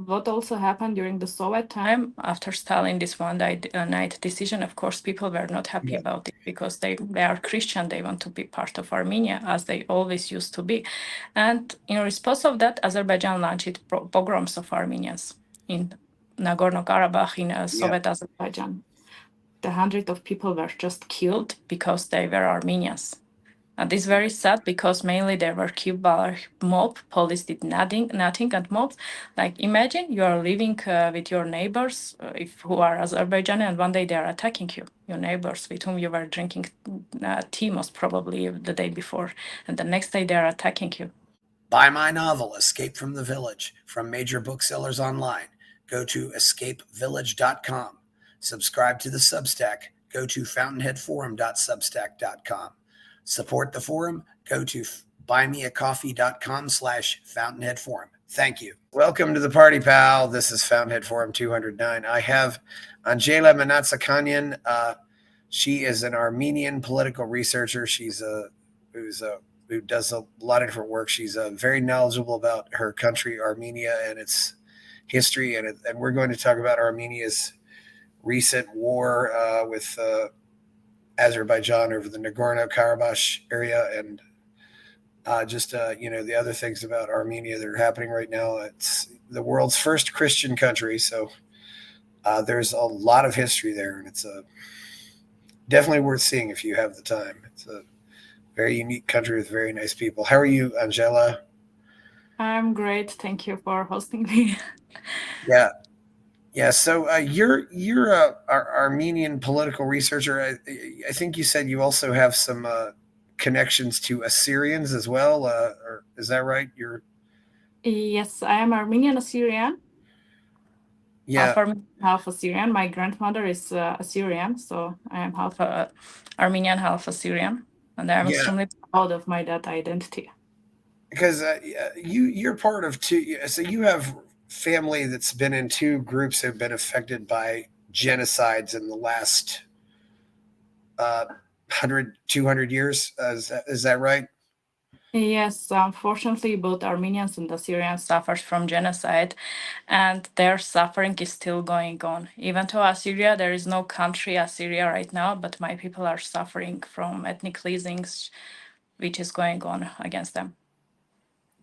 what also happened during the Soviet time after Stalin, this one-night decision, of course, people were not happy about it because they are Christian. They want to be part of Armenia as they always used to be. And in response of that, Azerbaijan launched pogroms of Armenians in Nagorno-Karabakh in Soviet Azerbaijan. The hundreds of people were just killed because they were Armenians. And this is very sad because mainly they were killed by mob. Police did nothing, and mobs. Like imagine you are living with your neighbors, who are Azerbaijani, and one day they are attacking you, your neighbors with whom you were drinking tea most probably the day before, and the next day they are attacking you. Buy my novel, Escape from the Village, from major booksellers online. Go to escapevillage.com. Subscribe to the Substack. Go to fountainheadforum.substack.com. Support the forum. Go to buymeacoffee.com/fountainheadforum. Thank you. Welcome to the party, pal. This is Fountainhead Forum 209. I have Anzhela Mnatsakanyan. She is an Armenian political researcher. She's who does a lot of different work. She's very knowledgeable about her country, Armenia, and its history. And we're going to talk about Armenia's recent war with Azerbaijan over the Nagorno-Karabakh area, and the other things about Armenia that are happening right now. It's the world's first Christian country, so there's a lot of history there, and it's definitely worth seeing if you have the time. It's a very unique country with very nice people. How are you, Anzhela? I'm great. Thank you for hosting me. Yeah. So you're an Armenian political researcher. I think you said you also have some connections to Assyrians as well. Or is that right? Yes, I am Armenian Assyrian. Yeah. Half Assyrian. My grandmother is Assyrian, so I am half Armenian, half Assyrian, and I'm extremely proud of my that identity. Because you're part of two. So you have family that's been in two groups that have been affected by genocides in the last 100, 200 years. Is that right? Yes, unfortunately, both Armenians and Assyrians suffered from genocide, and their suffering is still going on. Even though Assyria, there is no country Assyria right now, but my people are suffering from ethnic cleansings, which is going on against them.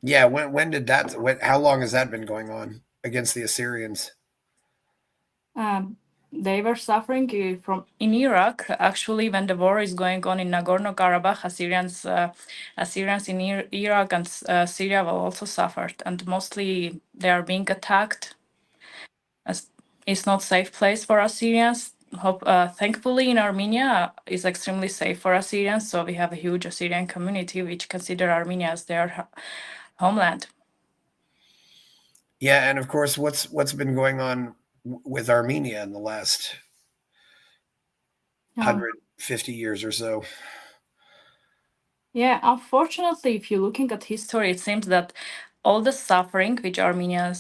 Yeah, when did that? How long has that been going on against the Assyrians? They were suffering from in Iraq. Actually, when the war is going on in Nagorno-Karabakh, Assyrians in Iraq and Syria will also suffered, and mostly they are being attacked. It's not safe place for Assyrians. Thankfully, in Armenia is extremely safe for Assyrians, so we have a huge Assyrian community which consider Armenia as their homeland. Yeah, and of course, what's been going on with Armenia in the last 150 years or so? Yeah, unfortunately, if you're looking at history, it seems that all the suffering which Armenia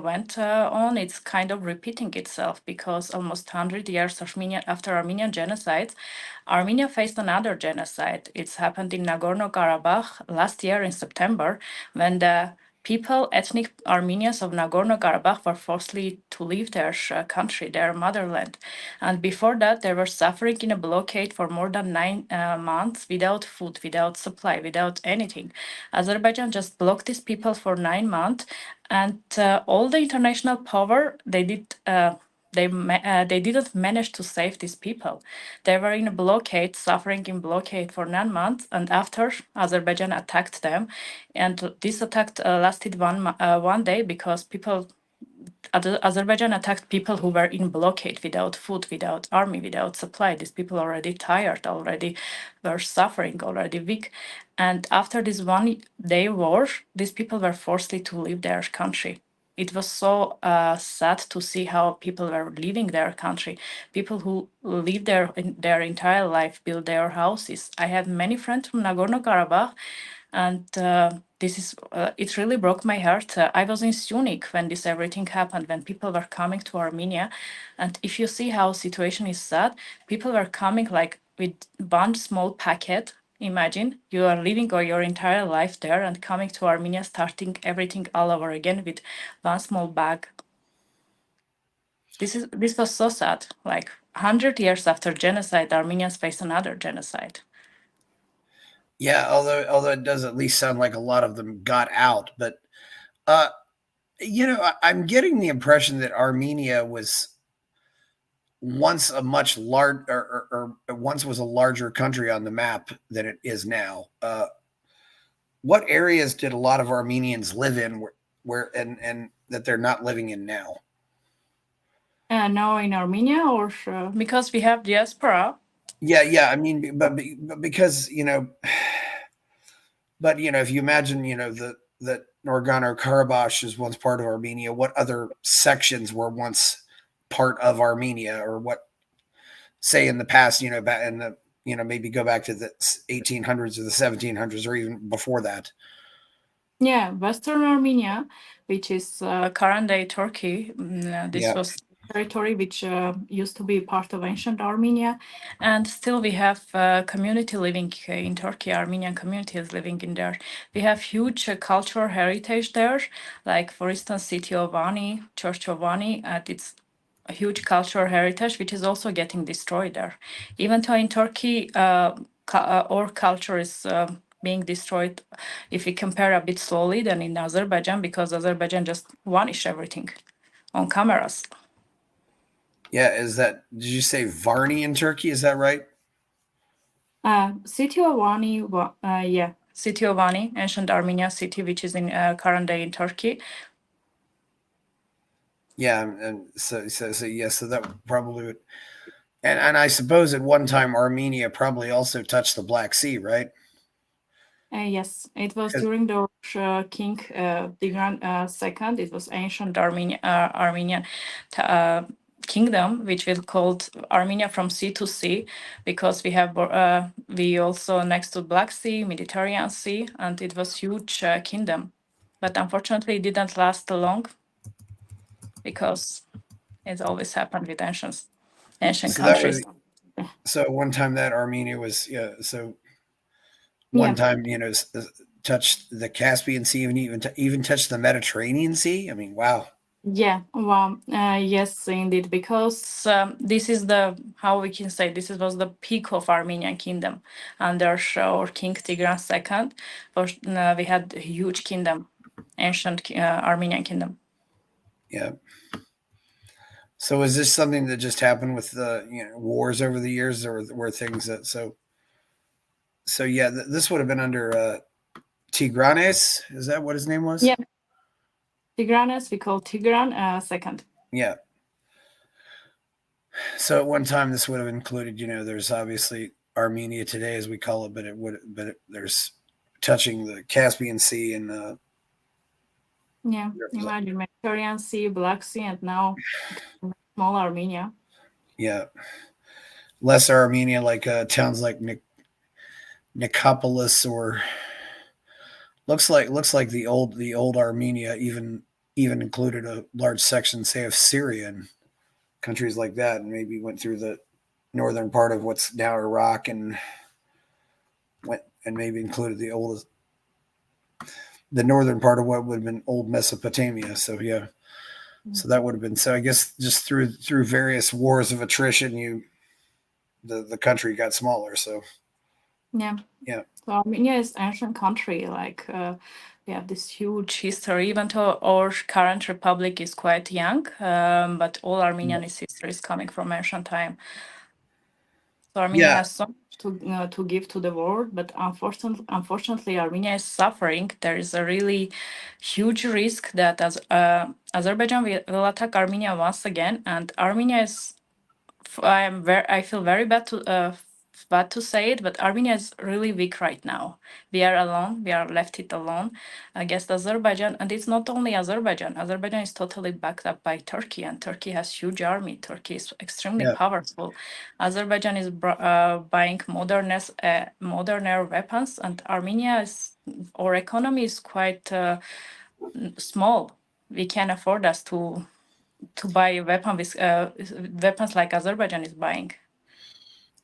went on, it's kind of repeating itself, because almost 100 years after Armenian genocides, Armenia faced another genocide. It's happened in Nagorno-Karabakh last year in September, when the ethnic Armenians of Nagorno-Karabakh were forcibly to leave their country, their motherland. And before that, they were suffering in a blockade for more than 9 months without food, without supply, without anything. Azerbaijan just blocked these people for 9 months, and all the international power, they didn't manage to save these people. They were in a blockade, suffering in blockade for 9 months, and after Azerbaijan attacked them, and this attack lasted one day because Azerbaijan attacked people who were in blockade, without food, without army, without supply. These people already tired, already were suffering, already weak. And after this 1 day war, these people were forced to leave their country. It was so sad to see how people were leaving their country. People who lived their entire life, built their houses. I have many friends from Nagorno-Karabakh, and it really broke my heart. I was in Munich when this everything happened, when people were coming to Armenia, and if you see how situation is sad, people were coming like with one small packet Imagine you are living all your entire life there and coming to Armenia, starting everything all over again with one small bag. This was so sad. Like 100 years after genocide, Armenians face another genocide. Yeah, although it does at least sound like a lot of them got out, but I'm getting the impression that Armenia was once a much large or once was a larger country on the map than it is now. What areas did a lot of Armenians live in where and that they're not living in now? Now in Armenia, or because we have diaspora. Yeah. I mean, but because but if you imagine, that Nagorno-Karabakh is once part of Armenia, what other sections were once part of Armenia, or what, say in the past, back in the, maybe go back to the 1800s or the 1700s or even before that. Yeah, Western Armenia, which is current day Turkey. This was territory which used to be part of ancient Armenia, and still we have community living in Turkey. Armenian community is living in there. We have huge cultural heritage there, like for instance, city of Vani, Church of Vani, and it's a huge cultural heritage which is also getting destroyed there. Even though in Turkey, our culture is being destroyed, if we compare a bit slowly than in Azerbaijan, because Azerbaijan just vanished everything on cameras. Yeah, did you say Varni in Turkey? Is that right? City of Vani, yeah, city of Vani, ancient Armenia city, which is in current day in Turkey. Yeah, and so yeah, so that probably would, and I suppose at one time Armenia probably also touched the Black Sea, right? Yes, it was during the King Tigran II. It was ancient Armenian kingdom, which we called Armenia from sea to sea, because we also next to Black Sea, Mediterranean Sea, and it was huge kingdom. But unfortunately, it didn't last long, because it always happened with ancient countries. So one time that Armenia was, one time, touched the Caspian Sea, and even touched the Mediterranean Sea. I mean, wow. Yeah, well, yes, indeed, because this is how we can say, this was the peak of Armenian kingdom under our King Tigran II. We had a huge kingdom, ancient Armenian kingdom. Yeah. So is this something that just happened with the wars over the years, or were things that so yeah, this would have been under Tigranes. Is that what his name was? Yeah, Tigranes, we call Tigran II. Yeah. So at one time this would have included, there's obviously Armenia today as we call it, but there's touching the Caspian Sea and yeah, imagine Mediterranean Sea, Black Sea, and now small Armenia. Yeah, lesser Armenia, like towns like Nicopolis, or looks like the old Armenia even included a large section, say, of Syria and countries like that, and maybe went through the northern part of what's now Iraq and maybe included the northern part of what would have been old Mesopotamia. So yeah, so that would have been, so I guess just through various wars of attrition, the country got smaller. So yeah. So Armenia is an ancient country. Like we have this huge history, even though our current republic is quite young. But all Armenian history is coming from ancient time. So Armenia has so much to give to the world, but unfortunately, Armenia is suffering. There is a really huge risk that as Azerbaijan will attack Armenia once again, and Armenia is. I feel very bad to say it, but Armenia is really weak right now. We are alone. We are left it alone against Azerbaijan, and it's not only Azerbaijan. Azerbaijan is totally backed up by Turkey, and Turkey has huge army. Turkey is extremely powerful. Azerbaijan is buying moderner weapons, and our economy is quite small. We can afford us to buy weapons like Azerbaijan is buying.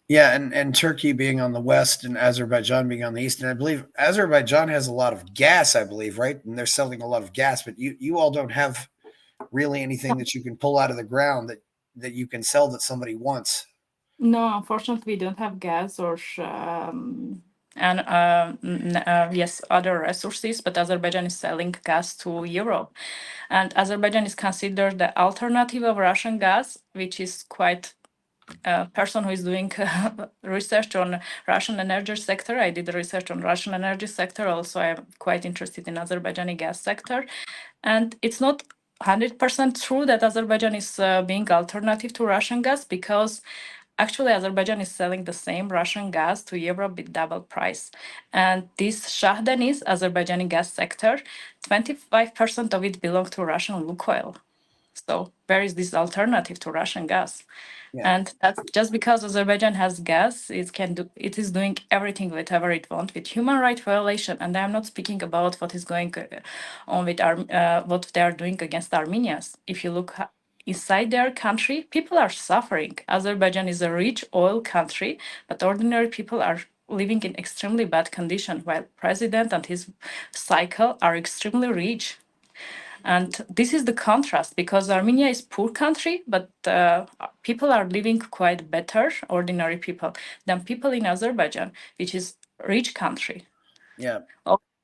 Yeah, and Turkey being on the west and Azerbaijan being on the east, and I believe Azerbaijan has a lot of gas, I believe, right? And they're selling a lot of gas, but you all don't have really anything that you can pull out of the ground that you can sell that somebody wants. No, unfortunately, we don't have gas or and yes, other resources. But Azerbaijan is selling gas to Europe, and Azerbaijan is considered the alternative of Russian gas, which is quite a person who is doing research on Russian energy sector. I did research on Russian energy sector. Also, I'm quite interested in Azerbaijani gas sector, and it's not 100% true that Azerbaijan is being alternative to Russian gas, because actually Azerbaijan is selling the same Russian gas to Europe with double price. And this Shahdanis Azerbaijani gas sector, 25% of it belongs to Russian Lukoil. So where is this alternative to Russian gas? Yeah, And that's just because Azerbaijan has gas, it is doing everything whatever it wants with human right violation. And I'm not speaking about what is going on with what they are doing against Armenians. If you look inside their country, people are suffering. Azerbaijan is a rich oil country, but ordinary people are living in extremely bad condition, while president and his cycle are extremely rich. And this is the contrast, because Armenia is poor country, but people are living quite better, ordinary people, than people in Azerbaijan, which is rich country. yeah,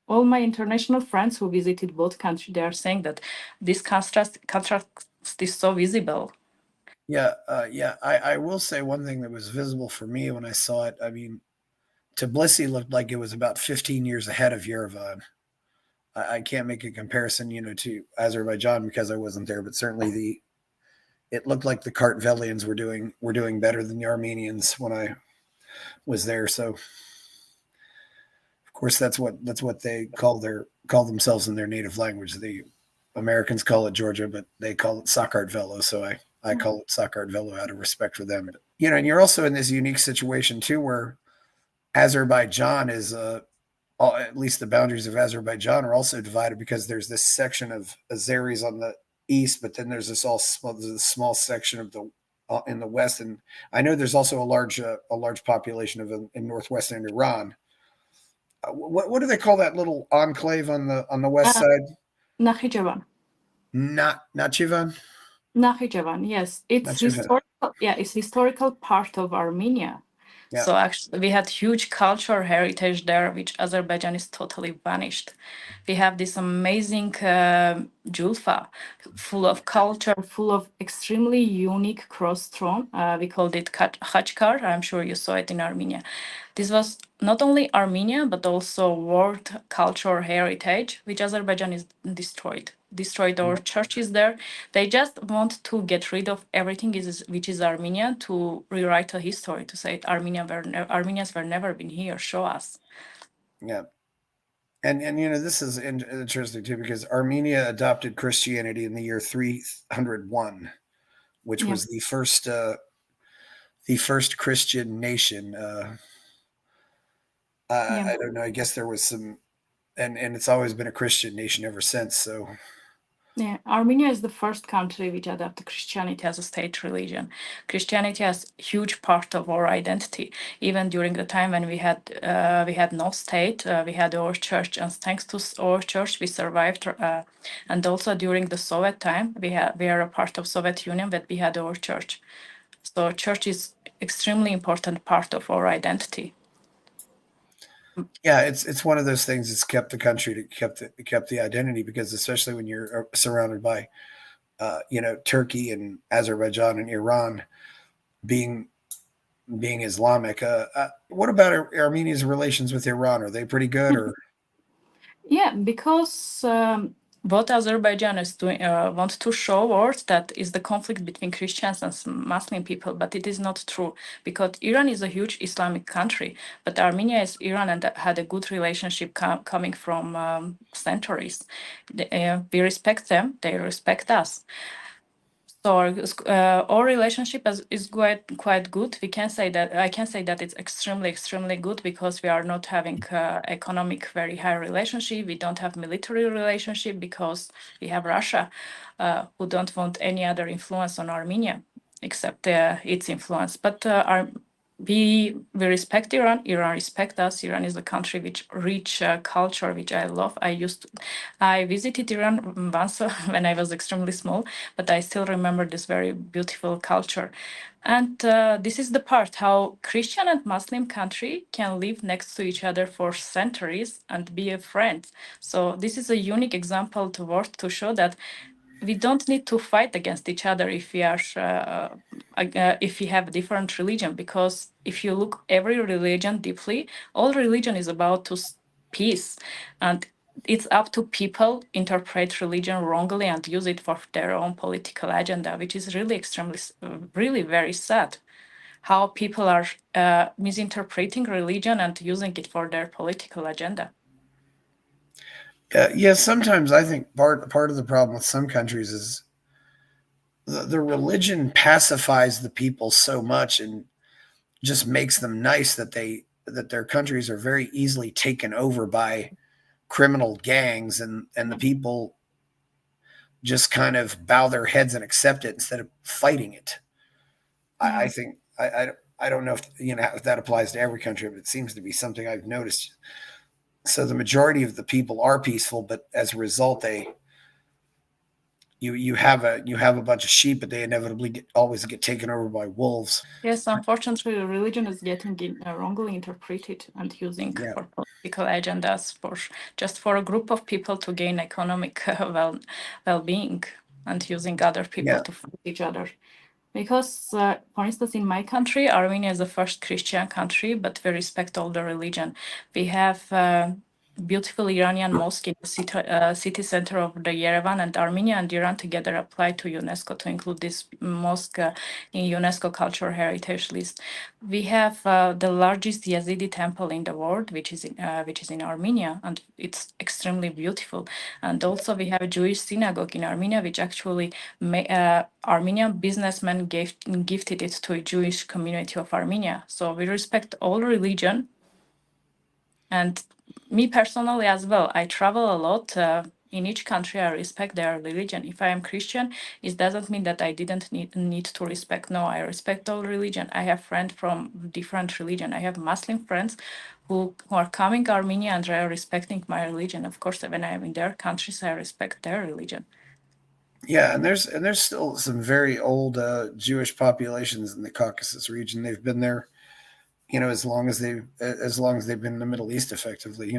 All my international friends who visited both countries, they are saying that this contrast is so visible. yeah, yeah. I will say one thing that was visible for me when I saw it. I mean, Tbilisi looked like it was about 15 years ahead of Yerevan. I can't make a comparison, to Azerbaijan because I wasn't there, but certainly it looked like the Kartvelians were doing better than the Armenians when I was there. So of course that's what they call themselves in their native language. The Americans call it Georgia, but they call it Sakartvelo. So I call it Sakartvelo out of respect for them. And you're also in this unique situation too, where Azerbaijan is at least the boundaries of Azerbaijan are also divided because there's this section of Azeris on the east, but then there's this small section of the in the west, and I know there's also a large population of in northwestern Iran. What do they call that little enclave on the west Uh, side? Nakhichevan. Not Nachivan. Nakhichevan, yes, it's Nachivan. historical. Yeah, it's historical part of Armenia. Yeah, So actually, we had huge cultural heritage there, which Azerbaijan is totally vanished. We have this amazing Julfa, full of culture, full of extremely unique cross throne. We called it Khachkar. I'm sure you saw it in Armenia. This was not only Armenia, but also world cultural heritage, which Azerbaijan is destroyed. Destroyed our churches there. They just want to get rid of everything which is Armenian, to rewrite a history, to say Armenians were never been here. Show us. yeah. And this is interesting too because Armenia adopted Christianity in the year 301, which Yeah, was the first Christian nation. yeah. I don't know. I guess there was some, and it's always been a Christian nation ever since. So Yeah, Armenia is the first country which adopted Christianity as a state religion. Christianity is a huge part of our identity. Even during the time when we had no state, we had our church, and thanks to our church, we survived. And also during the Soviet time, we are a part of Soviet Union, but we had our church. So church is extremely important part of our identity. yeah, it's one of those things that's kept the country kept the identity because especially when you're surrounded by Turkey and Azerbaijan and Iran being being Islamic. What about Armenia's relations with Iran? Are they pretty good or? Yeah, because what Azerbaijan is doing want to show world that is the conflict between Christians and Muslim people, but it is not true because Iran is a huge Islamic country, but Armenia is Iran and had a good relationship coming from centuries. We respect them; they respect us. So our relationship is quite good. We can say that I can say that it's extremely good because we are not having economic very high relationship. We don't have military relationship because we have Russia, who don't want any other influence on Armenia except its influence. But we respect Iran. Iran respect us. Iran is a country which rich culture, which I love. I visited Iran once when I was extremely small, but I still remember this very beautiful culture. And this is the part how Christian and Muslim country can live next to each other for centuries and be a friends. So this is a unique example to show that we don't need to fight against each other if we are if we have a different religion, because if you look every religion deeply, all religion is about peace, and it's up to people interpret religion wrongly and use it for their own political agenda, which is really extremely really very sad how people are misinterpreting religion and using it for their political agenda. Yeah, sometimes I think part of the problem with some countries is the religion pacifies the people so much and just makes them nice that their countries are very easily taken over by criminal gangs, and the people just kind of bow their heads and accept it instead of fighting it. I think I don't know if that applies to every country, but it seems to be something I've noticed. So the majority of the people are peaceful, but as a result, you have a bunch of sheep, but they inevitably always get taken over by wolves. Yes, unfortunately, religion is getting wrongly interpreted and using for political agendas, for a group of people to gain economic well-being, and using other people to fight each other. Because, for instance, in my country, Armenia is the first Christian country, but we respect all the religion. We have beautiful Iranian mosque in the city center of the Yerevan, and Armenia and Iran together applied to UNESCO to include this mosque in UNESCO Cultural Heritage List. We have the largest Yazidi temple in the world, which is in Armenia, and it's extremely beautiful. And also we have a Jewish synagogue in Armenia, which actually Armenian businessmen gifted it to a Jewish community of Armenia. So we respect all religion. And me personally as well, I travel a lot. In each country, I respect their religion. If I am Christian, it doesn't mean that I didn't need to respect. No, I respect all religion. I have friends from different religion. I have Muslim friends who are coming to Armenia and are respecting my religion. Of course, when I am in their countries, I respect their religion. Yeah, and there's still some very old Jewish populations in the Caucasus region. They've been there, as long as they've been in the Middle East, effectively.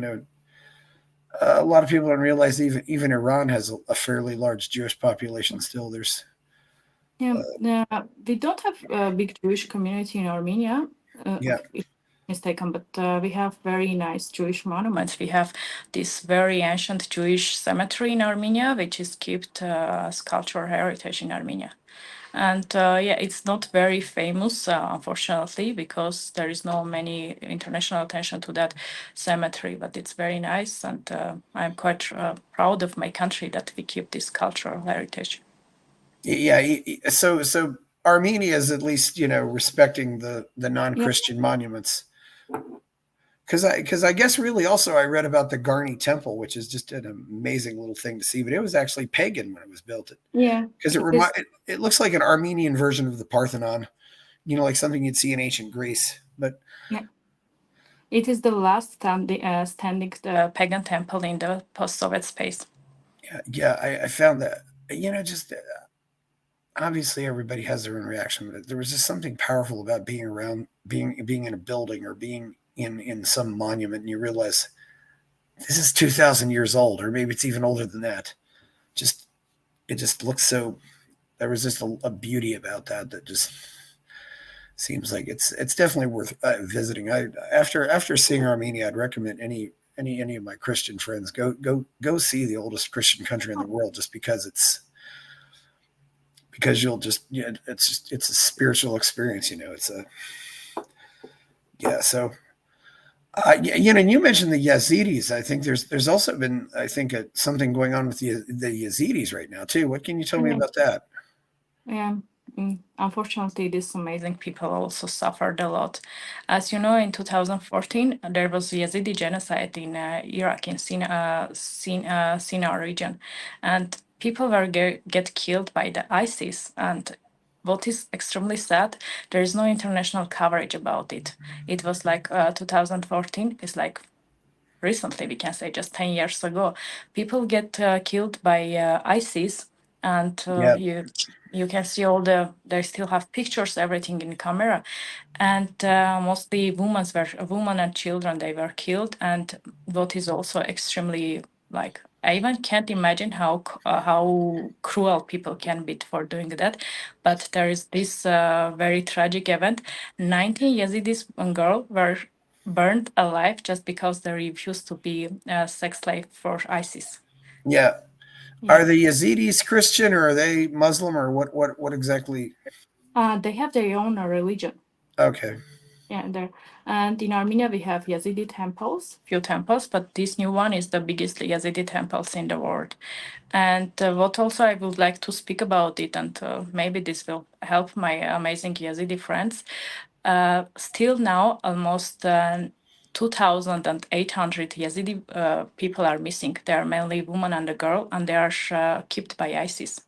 A lot of people don't realize even Iran has a fairly large Jewish population still. There's we don't have a big Jewish community in Armenia. If mistaken, but we have very nice Jewish monuments. We have this very ancient Jewish cemetery in Armenia, which is kept as cultural heritage in Armenia. And it's not very famous, unfortunately, because there is no many international attention to that cemetery, but it's very nice. And I'm quite proud of my country that we keep this cultural heritage. Yeah. So Armenia is at least, respecting the non-Christian monuments. Because I guess really also I read about the Garni Temple, which is just an amazing little thing to see, but it was actually pagan when it was built. Yeah, because it looks like an Armenian version of the Parthenon, like something you'd see in ancient Greece. But it is the last standing pagan temple in the post-Soviet space. Yeah, I found that. Just obviously everybody has their own reaction, but there was just something powerful about being around, being in a building or being in some monument, and you realize this is 2,000 years old, or maybe it's even older than that. It just looks so. There was just a beauty about that just seems like it's definitely worth visiting. After seeing Armenia, I'd recommend any of my Christian friends go see the oldest Christian country in the world, just because you'll just it's a spiritual experience. It's a so. And you mentioned the Yazidis. I think there's also been something going on with the Yazidis right now too. What can you tell me about that? Yeah. Unfortunately, these amazing people also suffered a lot. As you know, in 2014, there was Yazidi genocide in Iraq, in Sinnar region, and people were get killed by the ISIS. And what is extremely sad, there is no international coverage about it. It was like 2014. It's like recently, we can say just 10 years ago, people get killed by ISIS, and Yeah. you can see all they still have pictures, everything in camera, and mostly women and children, they were killed. And what is also extremely, like, I even can't imagine how cruel people can be for doing that. But there is this very tragic event. 19 Yazidis girl were burned alive just because they refused to be a sex slave for ISIS. Yeah. Yeah. Are the Yazidis Christian or are they Muslim or what exactly? They have their own religion. Okay. Yeah, there. And in Armenia, we have Yazidi temples, few temples, but this new one is the biggest Yazidi temples in the world. And what also I would like to speak about it, and maybe this will help my amazing Yazidi friends. Still now, almost 2,800 Yazidi people are missing. They are mainly women and a girl, and they are kept by ISIS.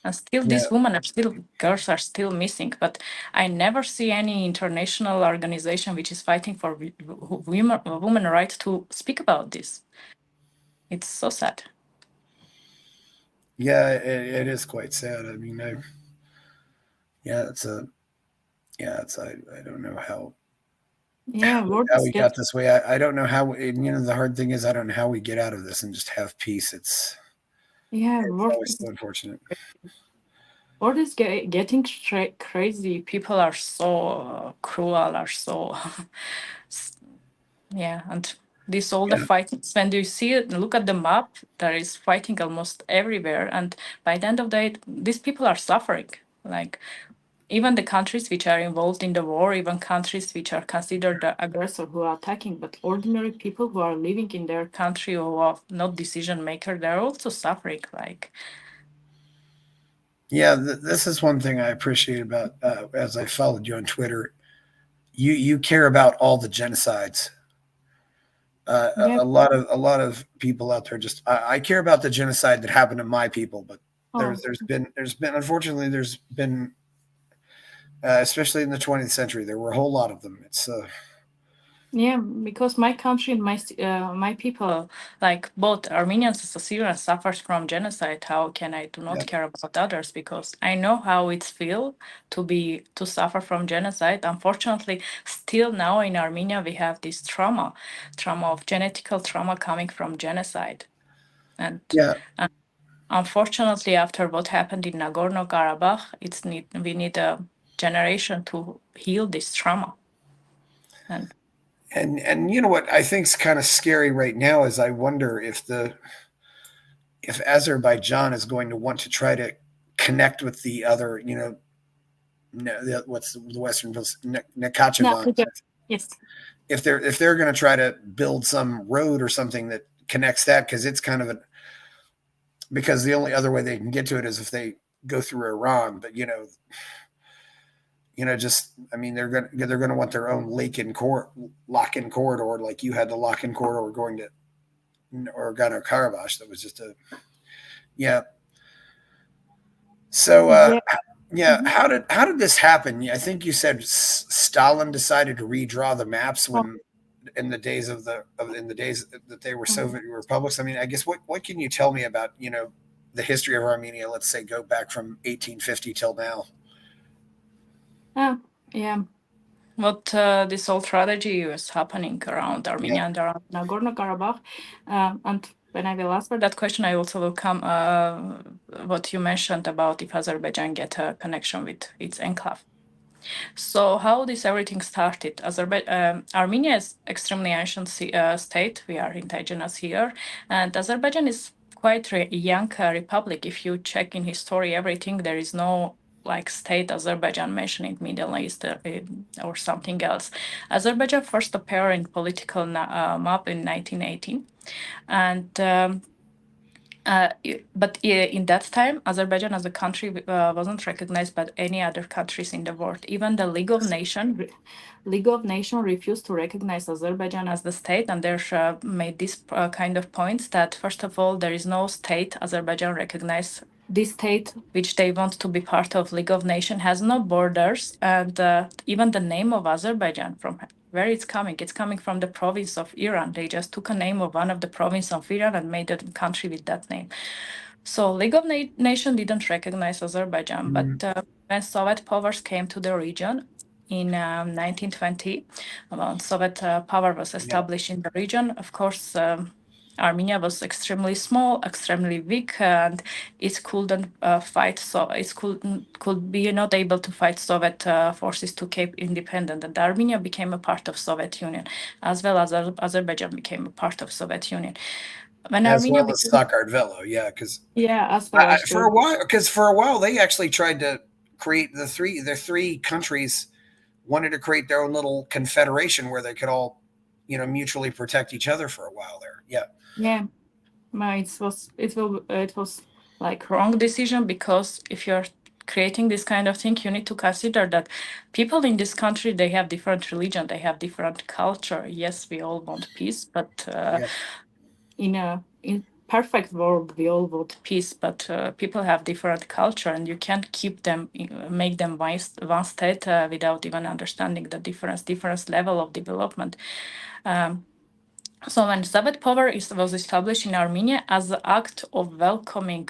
And still, Yeah. these women are still, girls are still missing. But I never see any international organization which is fighting for women right to speak about this. It's so sad. Yeah, it is quite sad. I mean, yeah, it's a, yeah, it's, I don't know Yeah, world how is we got getting, this way. I don't know how, and, the hard thing is, I don't know how we get out of this and just have peace. yeah, It's world always is, so unfortunate. world is getting crazy. People are so cruel, are so yeah, and this all the Yeah. fighting. When you see it, look at the map, there is fighting almost everywhere. And by the end of the day, these people are suffering. Like, even the countries which are involved in the war, even countries which are considered the aggressor who are attacking, but ordinary people who are living in their country who are not decision maker, they're also suffering. Like, Yeah, this is one thing I appreciate about as I followed you on Twitter. You care about all the genocides. yeah, A lot of people out there just I care about the genocide that happened to my people, but oh, there's been unfortunately there's been especially in the 20th century there were a whole lot of them. It's yeah, because my country and my people, like both Armenians and Assyrians, suffers from genocide. How can I do yeah not care about others? Because I know how it's feel to suffer from genocide. Unfortunately, still now in Armenia we have this trauma of genetical trauma coming from genocide, and yeah. uh, unfortunately, after what happened in Nagorno Karabakh, we need a generation to heal this trauma. And And you know what I think's kind of scary right now is I wonder if Azerbaijan is going to want to try to connect with the other, what's the Western yeah, Nakachevan. yes. If they're going to try to build some road or something that connects that because it's kind of because the only other way they can get to it is if they go through Iran. But just I mean they're gonna want their own lock in corridor like you had the lock in corridor going to Nagorno Karabakh. That was just a yeah. So Yeah. yeah, Mhm. how did this happen? I think you said Stalin decided to redraw the maps Oh, when in the days in the days that they were mhm. Soviet republics. I mean, I guess what can you tell me about the history of Armenia? Let's say go back from 1850 till now. Yeah, yeah. What this whole tragedy is happening around Yeah, Armenia and around Nagorno Karabakh, and when I will answer that question, I also will come what you mentioned about if Azerbaijan get a connection with its enclave. So how this everything started? Armenia is extremely ancient state. We are indigenous here, and Azerbaijan is quite young republic. If you check in history, everything there is no like state Azerbaijan mentioned in Middle East or something else. Azerbaijan first appeared in political map in 1918, and in that time, Azerbaijan as a country wasn't recognized by any other countries in the world. Even the League of Nations refused to recognize Azerbaijan as the state, and they made this kind of points that first of all, there is no state Azerbaijan recognized this state, which they want to be part of League of Nations, has no borders, and even the name of Azerbaijan, from where it's coming from the province of Iran. They just took a name of one of the province of Iran and made a country with that name. So League of Nations didn't recognize Azerbaijan, but when Soviet powers came to the region in 1920, when Soviet power was established in the region, of course, Armenia was extremely small, extremely weak, and it couldn't fight. So it could be not able to fight Soviet forces to keep independent. And Armenia became a part of Soviet Union, as well as Azerbaijan became a part of Soviet Union. When as Armenia well as became, Sakartvelo, because as well as for a while they actually tried to create the three countries wanted to create their own little confederation where they could all, mutually protect each other for a while there. Yeah, it was like wrong decision, because if you're creating this kind of thing, you need to consider that people in this country, they have different religion, they have different culture. Yes, we all want peace, but in perfect world, we all want peace, but people have different culture, and you can't keep them, make them one state without even understanding the different level of development. So when Soviet power was established in Armenia as an act of welcoming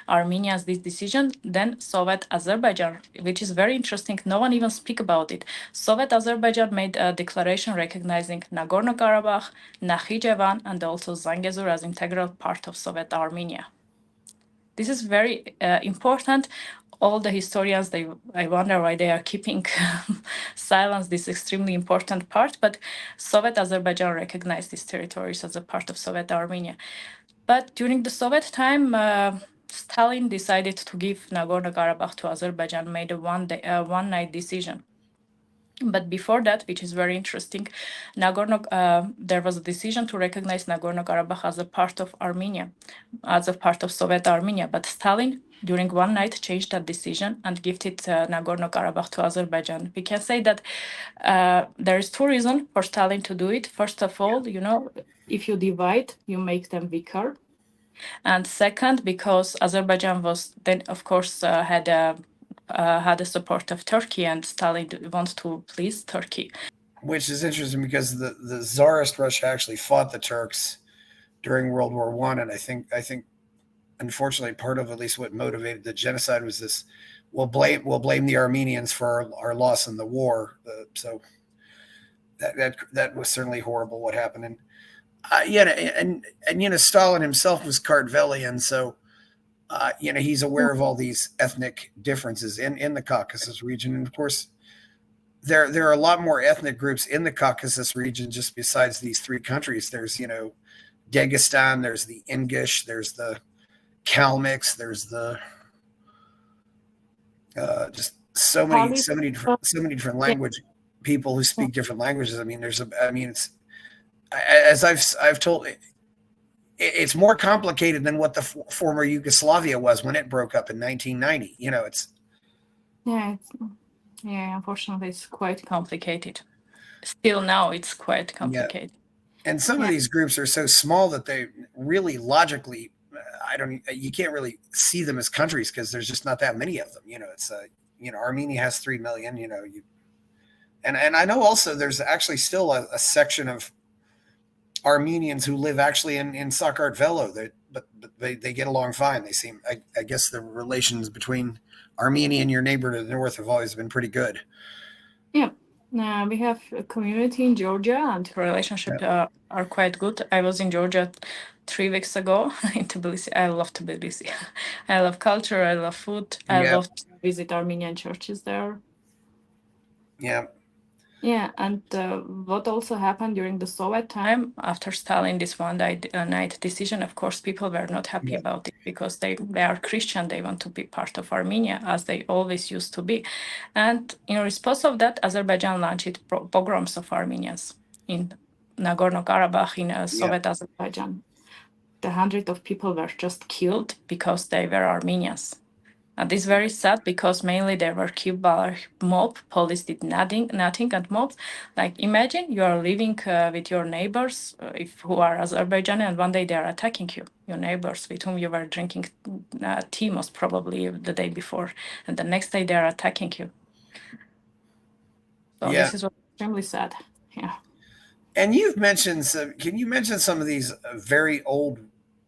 Armenia's this decision, then Soviet Azerbaijan, which is very interesting, no one even speak about it. Soviet Azerbaijan made a declaration recognizing Nagorno-Karabakh, Nakhichevan, and also Zangezur as integral part of Soviet Armenia. This is very important. All the historians, I wonder why they are keeping silence this extremely important part, but Soviet Azerbaijan recognized these territories as a part of Soviet Armenia. But during the Soviet time, Stalin decided to give Nagorno-Karabakh to Azerbaijan, made a one-night decision. But before that, which is very interesting, there was a decision to recognize Nagorno-Karabakh as a part of Armenia, as a part of Soviet Armenia. But Stalin, during one night, changed that decision and gifted Nagorno-Karabakh to Azerbaijan. We can say that there is two reasons for Stalin to do it. First of all, if you divide, you make them weaker. And second, because Azerbaijan was then, of course, had the support of Turkey, and Stalin wants to please Turkey. Which is interesting because the Tsarist Russia actually fought the Turks during World War I, and I think unfortunately part of at least what motivated the genocide was this: we'll blame the Armenians for our loss in the war. So that was certainly horrible what happened, and Stalin himself was Kartvelian, so he's aware of all these ethnic differences in the Caucasus region, and of course there are a lot more ethnic groups in the Caucasus region just besides these three countries. There's Dagestan, there's the Ingish, there's the Kalmyks, there's the just so many different language people who speak different languages. It's as I've told. It's more complicated than what the former Yugoslavia was when it broke up in 1990. Unfortunately, it's quite complicated. Still now, it's quite complicated. Yeah. And some of these groups are so small that they really logically, you can't really see them as countries because there's just not that many of them. It's Armenia has 3 million. And I know also there's actually still a section of Armenians who live actually in Sakartvelo, but they get along fine. They seem, I guess the relations between Armenia and your neighbor to the north have always been pretty good. Yeah, we have a community in Georgia, and the relationships are quite good. I was in Georgia 3 weeks ago in Tbilisi. I love Tbilisi. I love culture. I love food. I love to visit Armenian churches there. Yeah. Yeah, and what also happened during the Soviet time, after Stalin this one-night decision, of course, people were not happy about it, because they are Christian, they want to be part of Armenia, as they always used to be. And in response of that, Azerbaijan launched pogroms of Armenians in Nagorno-Karabakh, in Soviet Azerbaijan. The hundreds of people were just killed because they were Armenians. And it's very sad because mainly they were killed by mob. Police did nothing, and mobs. Like imagine you are living with your neighbors, if who are Azerbaijani, and one day they are attacking you, your neighbors with whom you were drinking tea most probably the day before, and the next day they are attacking you. So this is extremely sad. Yeah. And you've mentioned some. Can you mention some of these very old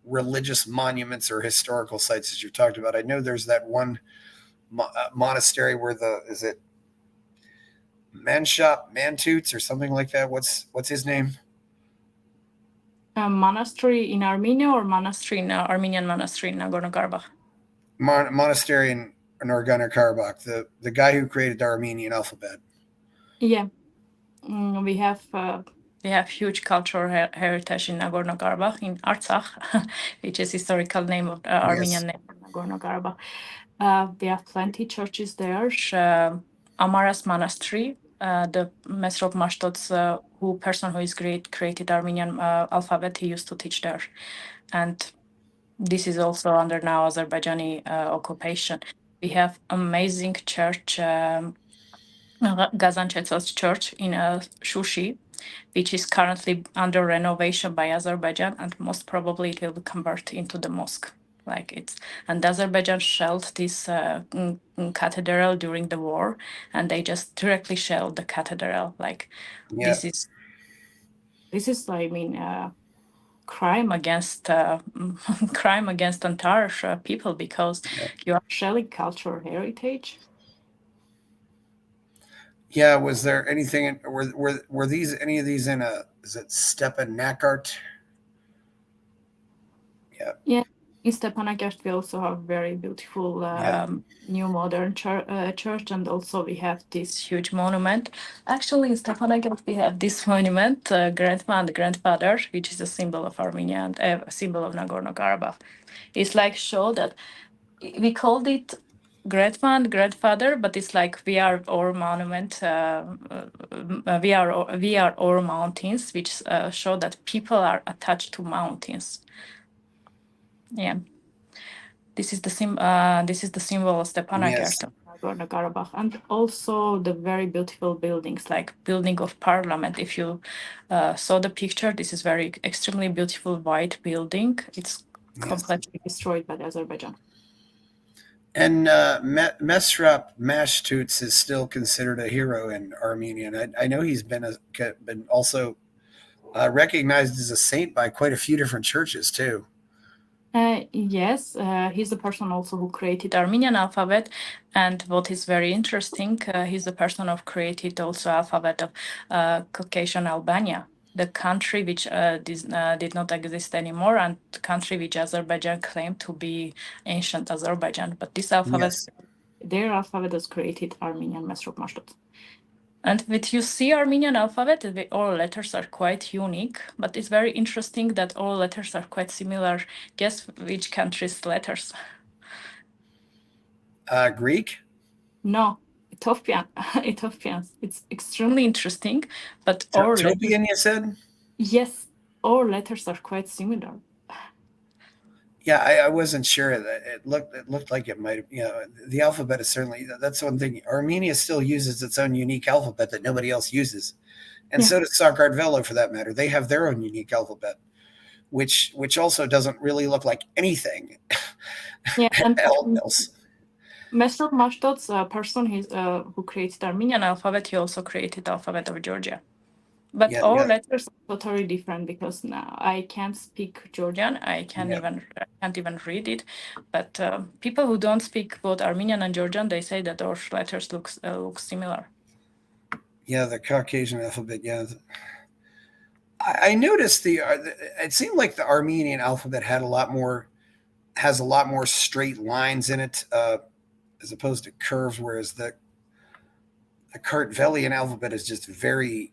religious monuments or historical sites that you talked about? I know there's that one monastery where is it Mantoots or something like that? What's his name? A monastery in Armenia or monastery in Armenian monastery in Nagorno-Karabakh? Monastery in Nagorno-Karabakh. The guy who created the Armenian alphabet. Yeah, we have huge cultural heritage in Nagorno-Karabakh, in Artsakh, which is historical name of Armenian name of Nagorno-Karabakh. We have plenty churches there. Amaras Monastery, the Master of Mashtot's person who is created Armenian alphabet, he used to teach there. And this is also under now Azerbaijani occupation. We have amazing church, Gaziantep's church in Shushi, which is currently under renovation by Azerbaijan, and most probably it will be converted into the mosque. And Azerbaijan shelled this cathedral during the war, and they just directly shelled the cathedral. This is, I mean, crime against entire people, because you are shelling cultural heritage. Yeah, was there anything? Were these any of these in is it Stepanakert? Yeah, in Stepanakert we also have very beautiful new modern church, and also we have this huge monument. Actually, in Stepanakert we have this monument, grandma and grandfather, which is a symbol of Armenia and a symbol of Nagorno-Karabakh. It's like show that we called it grandma and grandfather, but it's like we are our monument. We are our mountains, which show that people are attached to mountains. Yeah, this is the symbol of Stepanakert, Nagorno-Karabakh, and also the very beautiful buildings, like building of parliament. If you saw the picture, this is very extremely beautiful white building. It's completely destroyed by Azerbaijan. And Mesrop Mashtuts is still considered a hero in Armenia. And I know he's been also recognized as a saint by quite a few different churches too. Yes, he's the person also who created Armenian alphabet, and what is very interesting, he's the person who created also alphabet of Caucasian Albania, the country which did not exist anymore, and the country which Azerbaijan claimed to be ancient Azerbaijan. But this alphabet, their alphabet was created Armenian Mesrop Mashtot. And with you see Armenian alphabet, all letters are quite unique, but it's very interesting that all letters are quite similar. Guess which country's letters? Greek? No, Ethiopian. Ethiopians. It's extremely interesting, but all Ethiopian, you said? Yes, all letters are quite similar. Yeah, I wasn't sure. It looked like it might. The alphabet is certainly, that's one thing. Armenia still uses its own unique alphabet that nobody else uses, and so does Sakartvelo for that matter. They have their own unique alphabet, which also doesn't really look like anything else. Mesrop Mashtot's person who created Armenian alphabet, he also created the alphabet of Georgia. But all letters are totally different, because now I can't speak Georgian. I can't even read it. But people who don't speak both Armenian and Georgian, they say that our letters look similar. Yeah, the Caucasian alphabet. Yeah, I noticed it seemed like the Armenian alphabet has a lot more straight lines in it, as opposed to curves, whereas the Kartvelian alphabet is just very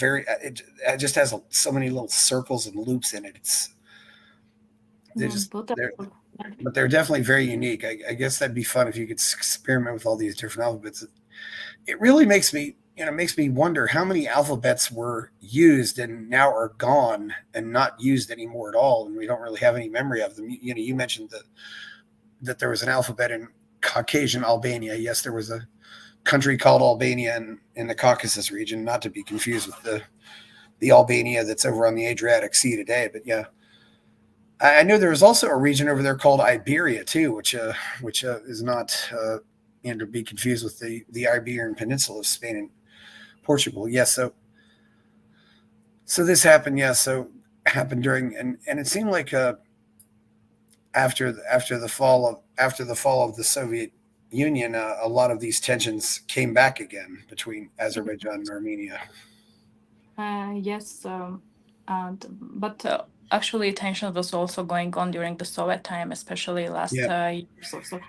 it just has so many little circles and loops in it. But they're definitely very unique. I guess that'd be fun if you could experiment with all these different alphabets. It really makes me wonder how many alphabets were used and now are gone and not used anymore at all, and we don't really have any memory of them. You mentioned that there was an alphabet in Caucasian Albania. Yes, there was a country called Albania in the Caucasus region, not to be confused with the Albania that's over on the Adriatic Sea today. But yeah, I knew there was also a region over there called Iberia too, which is not to be confused with the Iberian Peninsula of Spain and Portugal. Yes, so this happened. Yeah, so happened during and it seemed like after the fall of the Soviet Union, a lot of these tensions came back again between Azerbaijan and Armenia. Yes, but actually, tension was also going on during the Soviet time, especially last years or so.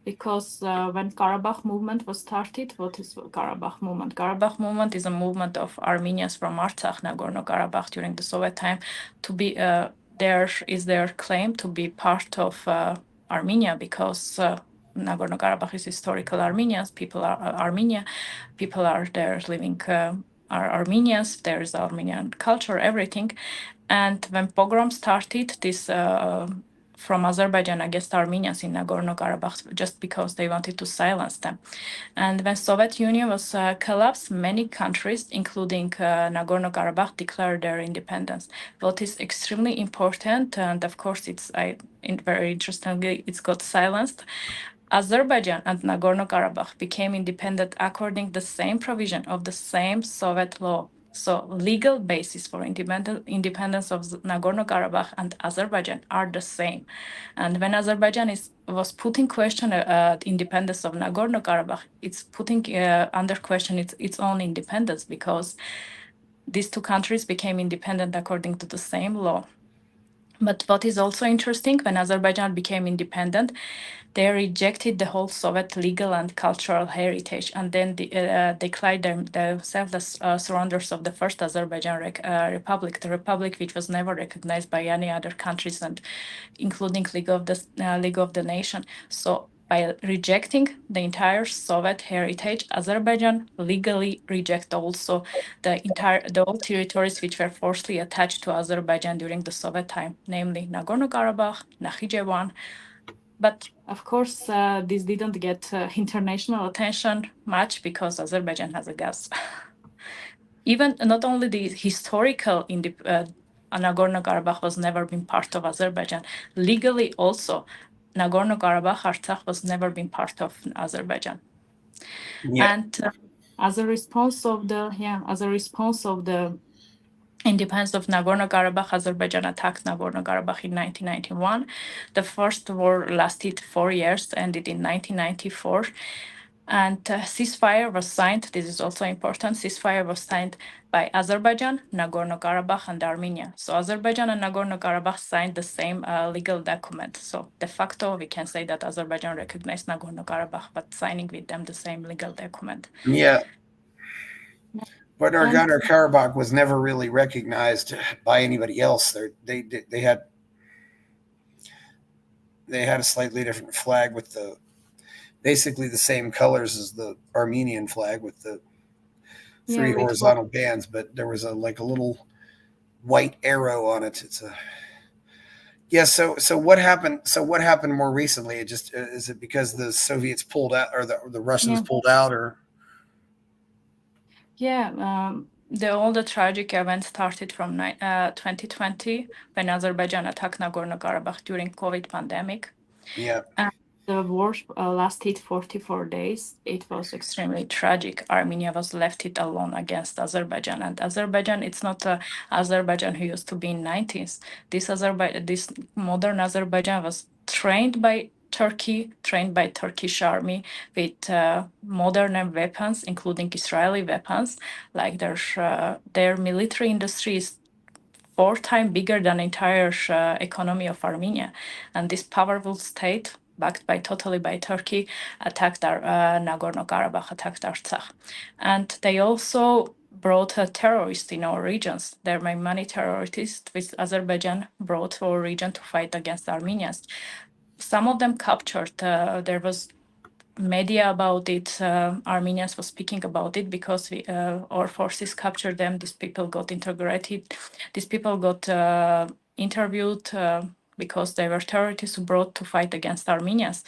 Because when Karabakh movement was started, what is Karabakh movement? Karabakh movement is a movement of Armenians from Artsakh, Nagorno-Karabakh during the Soviet time. To be there is their claim to be part of Armenia because Nagorno-Karabakh is historical Armenians. People are Armenia. People are there living. Are Armenians. There is Armenian culture, everything. And when pogrom started, this from Azerbaijan against Armenians in Nagorno-Karabakh, just because they wanted to silence them. And when Soviet Union was collapsed, many countries, including Nagorno-Karabakh, declared their independence. What is extremely important, and of course, very interestingly, it's got silenced. Azerbaijan and Nagorno-Karabakh became independent according the same provision of the same Soviet law. So legal basis for independence of Nagorno-Karabakh and Azerbaijan are the same. And when Azerbaijan was putting question the independence of Nagorno-Karabakh, it's putting under question its own independence because these two countries became independent according to the same law. But what is also interesting, when Azerbaijan became independent, they rejected the whole Soviet legal and cultural heritage, and then they declared themselves as surrenders of the first Azerbaijan Republic, the republic which was never recognized by any other countries, and including League of the Nation. So by rejecting the entire Soviet heritage, Azerbaijan legally reject also the old territories which were forcibly attached to Azerbaijan during the Soviet time, namely Nagorno-Karabakh, Nakhichevan. But of course, this didn't get international attention much because Azerbaijan has a gas. Even not only the historical Nagorno-Karabakh was never been part of Azerbaijan. Legally, also, Nagorno-Karabakh, Artsakh was never been part of Azerbaijan. Yeah. And as a response of the independence of Nagorno-Karabakh, Azerbaijan attacked Nagorno-Karabakh in 1991. The first war lasted 4 years, ended in 1994. And ceasefire was signed. This is also important. Ceasefire was signed by Azerbaijan, Nagorno-Karabakh, and Armenia. So Azerbaijan and Nagorno-Karabakh signed the same legal document. So de facto, we can say that Azerbaijan recognized Nagorno-Karabakh, but signing with them the same legal document. Yeah. But Nagorno-Karabakh was never really recognized by anybody else. They had a slightly different flag with basically the same colors as the Armenian flag with the three horizontal bands, but there was a little white arrow on it. It's So what happened? So what happened more recently? Is it because the Soviets pulled out, or the Russians pulled out, or? Yeah, all the tragic events started from 2020 when Azerbaijan attacked Nagorno-Karabakh during COVID pandemic. Yeah. The war lasted 44 days. It was extremely tragic. Armenia was left it alone against Azerbaijan. And Azerbaijan, it's not Azerbaijan who used to be in 90s. This modern Azerbaijan was trained by Turkish army with modern weapons, including Israeli weapons. Like their military industry is 4 times bigger than entire economy of Armenia. And this powerful state, backed totally by Turkey, attacked Nagorno-Karabakh, attacked Artsakh. And they also brought terrorists in our regions. There were many terrorists which Azerbaijan brought to our region to fight against Armenians. Some of them captured. There was media about it. Armenians were speaking about it because our forces captured them. These people got integrated. These people got interviewed, because they were terrorists brought to fight against Armenians.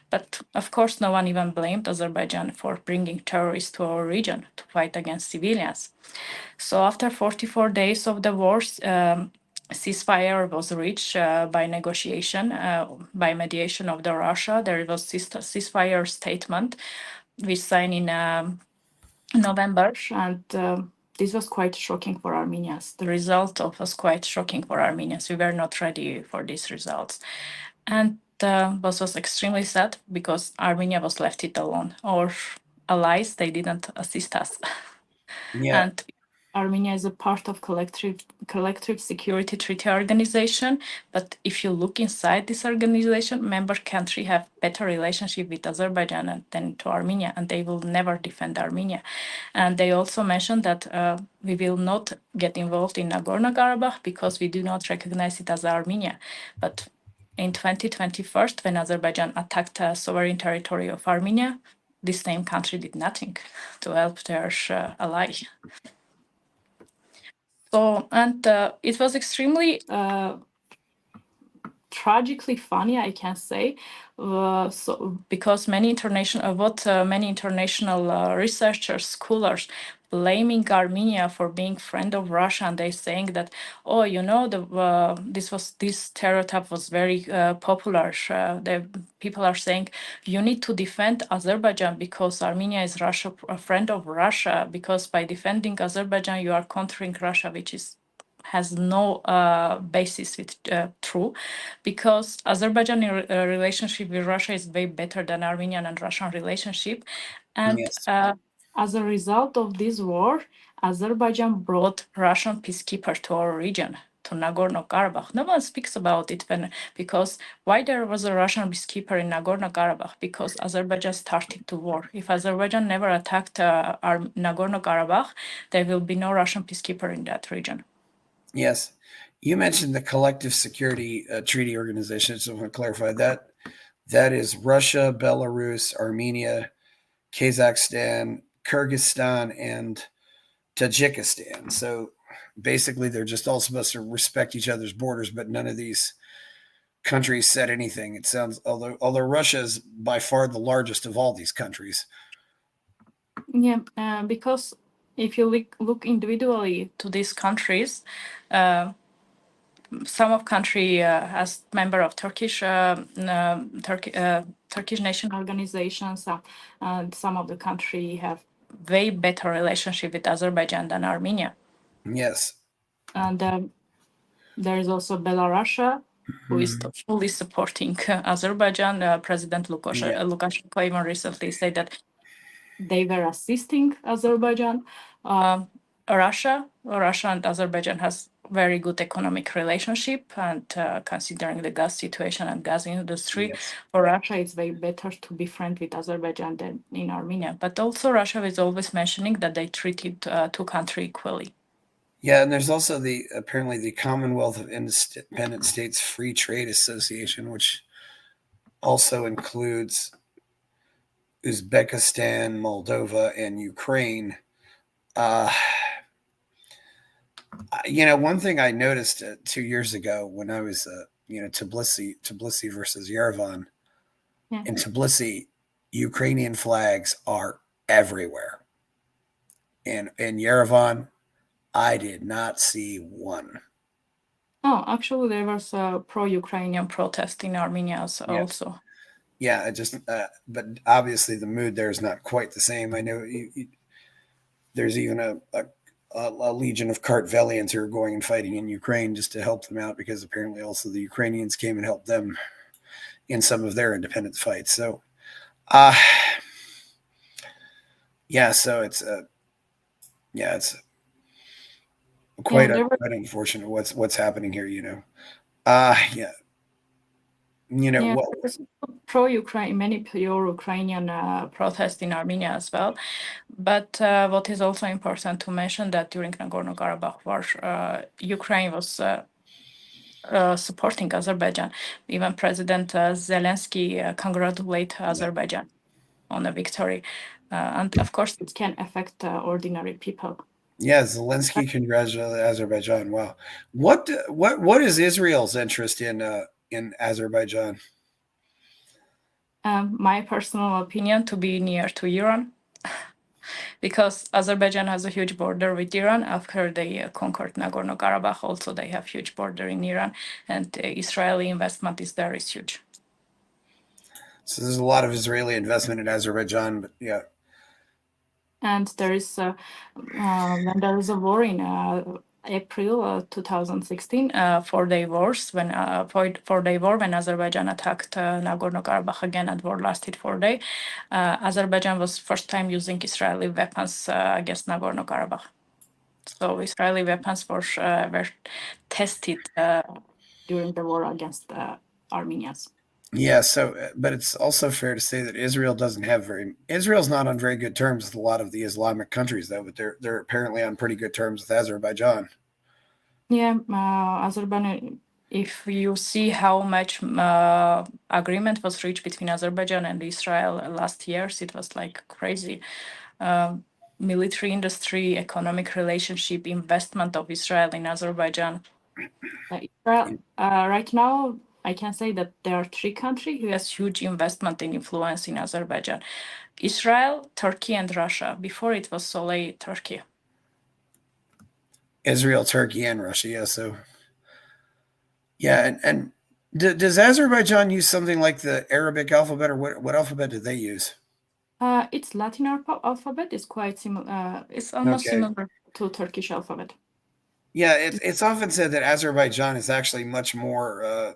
But of course, no one even blamed Azerbaijan for bringing terrorists to our region to fight against civilians. So after 44 days of the wars, ceasefire was reached by negotiation, by mediation of the Russia. There was ceasefire statement we signed in November, and this was quite shocking for Armenians. The result of was quite shocking for Armenians. We were not ready for these results, and was extremely sad because Armenia was left it alone. Our allies, they didn't assist us. Yeah. And Armenia is a part of collective security treaty organization. But if you look inside this organization, member countries have better relationship with Azerbaijan than to Armenia, and they will never defend Armenia. And they also mentioned that we will not get involved in Nagorno-Karabakh because we do not recognize it as Armenia. But in 2021, when Azerbaijan attacked the sovereign territory of Armenia, this same country did nothing to help their ally. So, and it was extremely tragically funny, I can say, so because many international researchers, scholars, blaming Armenia for being friend of Russia, and they saying that, oh, you know, this stereotype was very popular. The people are saying you need to defend Azerbaijan because Armenia is a friend of Russia, because by defending Azerbaijan you are countering Russia, which has no basis with true, because Azerbaijan relationship with Russia is way better than Armenian and Russian relationship, and Yes. as a result of this war, Azerbaijan brought Russian peacekeeper to our region, to Nagorno-Karabakh. No one speaks about it because why there was a Russian peacekeeper in Nagorno-Karabakh? Because Azerbaijan started the war. If Azerbaijan never attacked our Nagorno-Karabakh, there will be no Russian peacekeeper in that region. Yes. You mentioned the Collective Security Treaty Organization, so I want to clarify that. That is Russia, Belarus, Armenia, Kazakhstan, Kyrgyzstan, and Tajikistan. So basically, they're just all supposed to respect each other's borders, but none of these countries said anything. It sounds, although Russia is by far the largest of all these countries. Yeah, because if you look individually to these countries, some of country as member of Turkish nation organizations, and some of the country have way better relationship with Azerbaijan than Armenia. Yes. And there is also Belarus, who is fully supporting Azerbaijan. President Lukashenko even recently said that they were assisting Azerbaijan. Russia and Azerbaijan has very good economic relationship, and considering the gas situation and gas industry, Yes. for Russia it's way better to be friend with Azerbaijan than in Armenia. But also Russia is always mentioning that they treated two countries equally. Yeah, and there's also apparently the Commonwealth of Independent States Free Trade Association, which also includes Uzbekistan, Moldova, and Ukraine. One thing I noticed 2 years ago when I was, Tbilisi versus Yerevan. Yeah. In Tbilisi, Ukrainian flags are everywhere. And in Yerevan, I did not see one. Oh, actually, there was a pro-Ukrainian protest in Armenia also. Yeah, but obviously the mood there is not quite the same. I know there's even a legion of Kartvelians who are going and fighting in Ukraine just to help them out, because apparently also the Ukrainians came and helped them in some of their independence fights. So, so it's quite unfortunate what's happening here. Pro-Ukraine, many pro-Ukrainian protests in Armenia as well. But what is also important to mention that during Nagorno-Karabakh war, Ukraine was supporting Azerbaijan. Even President Zelensky congratulated Azerbaijan on a victory. And of course, it can affect ordinary people. Yeah, Zelensky congratulated Azerbaijan. Wow. What is Israel's interest in in Azerbaijan? My personal opinion, to be near to Iran, because Azerbaijan has a huge border with Iran. After they conquered Nagorno-Karabakh, also they have huge border in Iran, and Israeli investment is there is huge. So there's a lot of Israeli investment in Azerbaijan, but yeah. And there is when there is a war in April 2016, 4-day wars when 4-day war when Azerbaijan attacked Nagorno-Karabakh again, and war lasted 4 days. Azerbaijan was first time using Israeli weapons against Nagorno-Karabakh. So Israeli weapons were tested during the war against Armenians. Yeah, so but it's also fair to say that Israel's not on very good terms with a lot of the Islamic countries though, but they're apparently on pretty good terms with Azerbaijan. Yeah, Azerbaijan. If you see how much agreement was reached between Azerbaijan and Israel last years, it was like crazy. Military industry, economic relationship, investment of Israel in Azerbaijan. Israel, right now, I can say that there are 3 countries who has huge investment and influence in Azerbaijan: Israel, Turkey, and Russia. Before it was solely Turkey. Israel, Turkey, and Russia. Yeah, so yeah, and does Azerbaijan use something like the Arabic alphabet, or what alphabet do they use? Its Latin alphabet is quite similar. It's almost Okay. similar to Turkish alphabet. Yeah, it's often said that Azerbaijan is actually much more,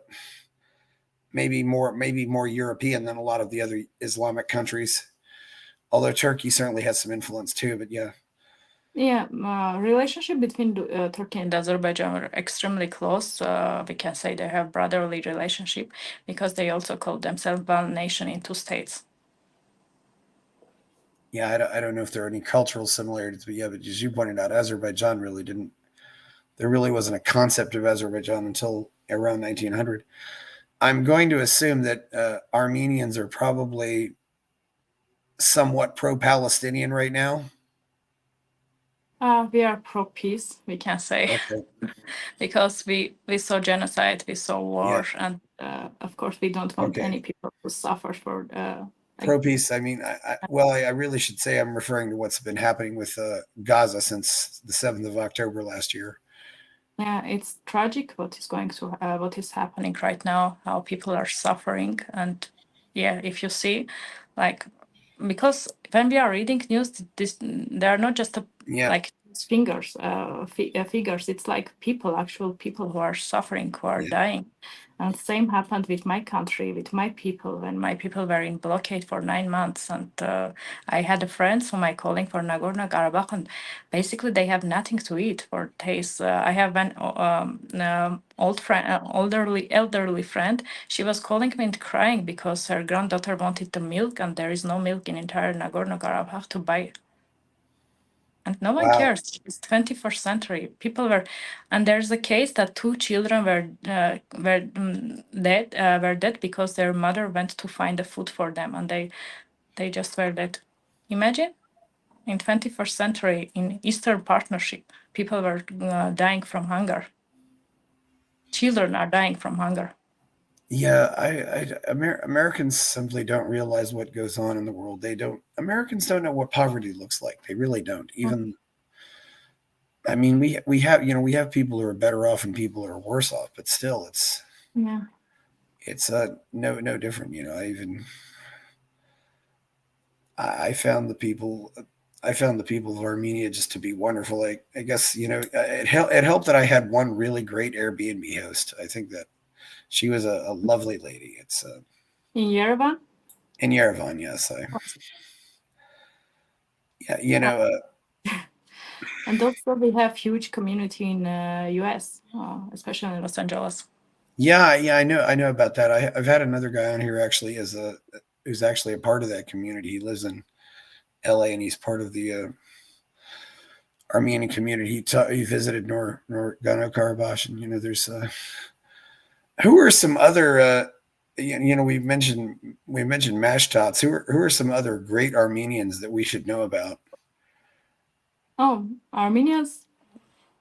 maybe more European than a lot of the other Islamic countries. Although Turkey certainly has some influence too, but yeah. Yeah, relationship between Turkey and Azerbaijan are extremely close. We can say they have brotherly relationship because they also call themselves one nation in 2 states. Yeah, I don't know if there are any cultural similarities, but yeah, but as you pointed out, Azerbaijan really didn't. There really wasn't a concept of Azerbaijan until around 1900. I'm going to assume that Armenians are probably somewhat pro-Palestinian right now. We are pro peace, we can say, Okay. because we saw genocide, we saw war, Yeah. and of course we don't want Okay. any people to suffer for. Pro-peace. I mean, I really should say I'm referring to what's been happening with Gaza since the 7th of October last year. Yeah, it's tragic what is happening right now, how people are suffering. And yeah, if you see, like, because when we are reading news, they are not just like figures. It's like actual people who are suffering, who are dying. And same happened with my country, with my people, when my people were in blockade for 9 months. And I had a friend whom I calling for Nagorno-Karabakh, and basically they have nothing to eat for days. I have an elderly friend. She was calling me and crying because her granddaughter wanted the milk, and there is no milk in entire Nagorno-Karabakh to buy. And no one cares. It's 21st century. People were, and there's a case that 2 children were dead because their mother went to find the food for them, and they just were dead. Imagine, in 21st century, in Eastern Partnership, people were dying from hunger. Children are dying from hunger. Yeah, Americans simply don't realize what goes on in the world. Americans don't know what poverty looks like. They really don't. Even, I mean, we have people who are better off and people who are worse off, but still, it's no different. I found the people. I found the people of Armenia just to be wonderful. I guess it helped that I had one really great Airbnb host. I think that she was a lovely lady. It's in Yerevan. In Yerevan, yes. Yeah. And also we have huge community in US, especially in Los Angeles. Yeah, I know about that. I've had another guy on here actually who's actually a part of that community. He lives in LA and he's part of the Armenian community. He visited Nagorno-Karabakh, and there's who are some other we mentioned Mashtots. Who are some other great Armenians that we should know about? Oh, Armenians.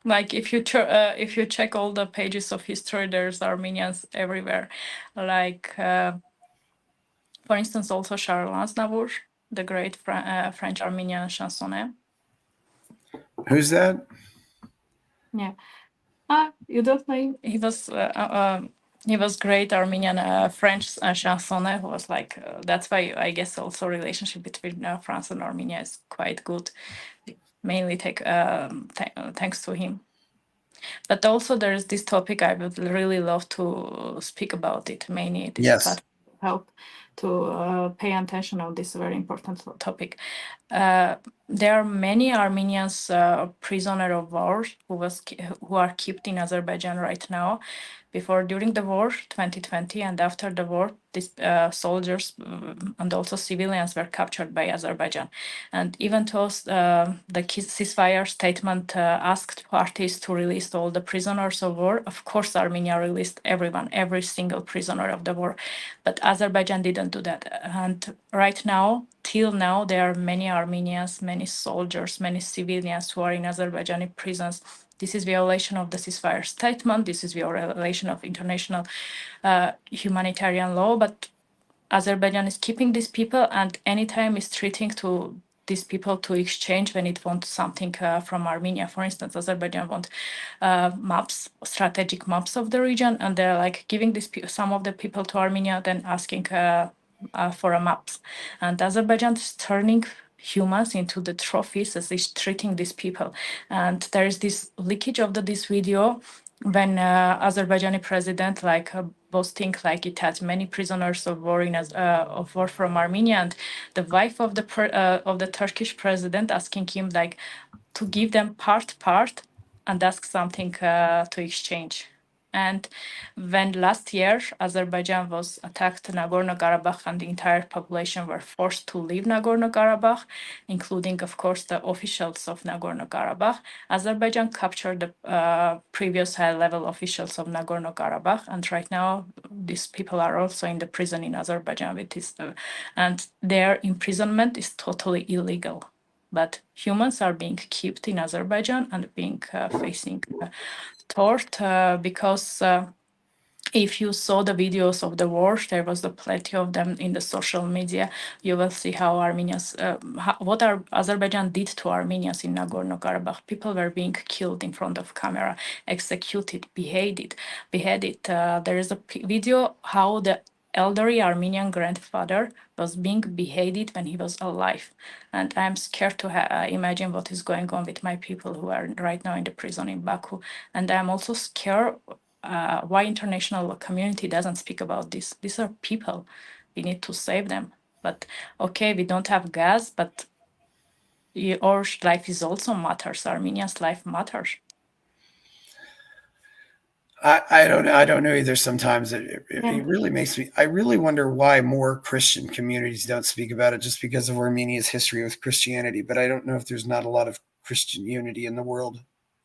Like if you check all the pages of history, there's Armenians everywhere. Like for instance, also Charles Aznavour, the great French Armenian chansonnier. Who's that? Yeah. You don't know him? He was great Armenian French chansonnier who was like that's why I guess also relationship between France and Armenia is quite good, mainly thanks to him. But also there is this topic I would really love to speak about it. Mainly this Yes. platform help to pay attention on this very important topic. There are many Armenians prisoner of war who are kept in Azerbaijan right now. During the war, 2020, and after the war, these soldiers and also civilians were captured by Azerbaijan. And even though the ceasefire statement asked parties to release all the prisoners of war, of course, Armenia released everyone, every single prisoner of the war. But Azerbaijan didn't do that. And right now, till now, there are many Armenians, many soldiers, many civilians who are in Azerbaijani prisons. This is violation of the ceasefire statement. This is violation of international humanitarian law. But Azerbaijan is keeping these people, and anytime is treating to these people to exchange when it wants something from Armenia. For instance, Azerbaijan wants maps, strategic maps of the region, and they're like giving some of the people to Armenia, then asking for a maps. And Azerbaijan is turning humans into the trophies as is treating these people. And there is this leakage of this video when Azerbaijani president boasting like it has many prisoners of war of war from Armenia, and the wife of the Turkish president asking him like to give them part and ask something to exchange. And when last year Azerbaijan was attacked Nagorno-Karabakh and the entire population were forced to leave Nagorno-Karabakh, including of course the officials of Nagorno-Karabakh, Azerbaijan captured the previous high-level officials of Nagorno-Karabakh, and right now these people are also in the prison in Azerbaijan with this, and their imprisonment is totally illegal. But humans are being kept in Azerbaijan and being facing torture because if you saw the videos of the war, there was plenty of them in the social media. You will see how Armenians, Azerbaijan did to Armenians in Nagorno-Karabakh. People were being killed in front of camera, executed, beheaded. There is a video how the elderly Armenian grandfather was being beheaded when he was alive. And I'm scared to imagine what is going on with my people who are right now in the prison in Baku. And I'm also scared why international community doesn't speak about this. These are people. We need to save them. But okay, we don't have gas, but our life is also matters. Armenia's life matters. I don't know. I don't know either. Sometimes it really makes me. I really wonder why more Christian communities don't speak about it, just because of Armenia's history with Christianity. But I don't know if there's not a lot of Christian unity in the world.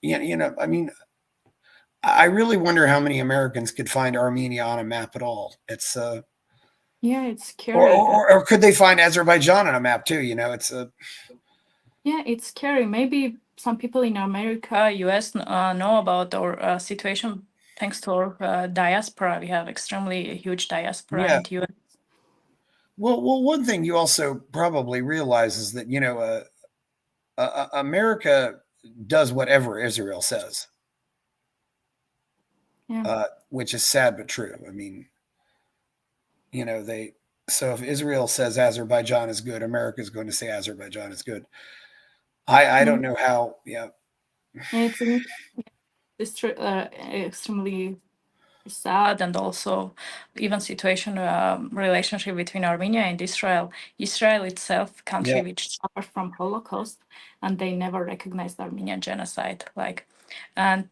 I mean, I really wonder how many Americans could find Armenia on a map at all. It's it's scary. Or could they find Azerbaijan on a map too? It's it's scary. Maybe some people in America, US know about our situation thanks to our diaspora. We have extremely huge diaspora in the US. Well, one thing you also probably realize is that America does whatever Israel says, which is sad but true. I mean, so if Israel says Azerbaijan is good, America is going to say Azerbaijan is good. I don't know how. Yeah, it's extremely sad, and also even situation relationship between Armenia and Israel. Israel itself, country which suffered from Holocaust, and they never recognized Armenian genocide. And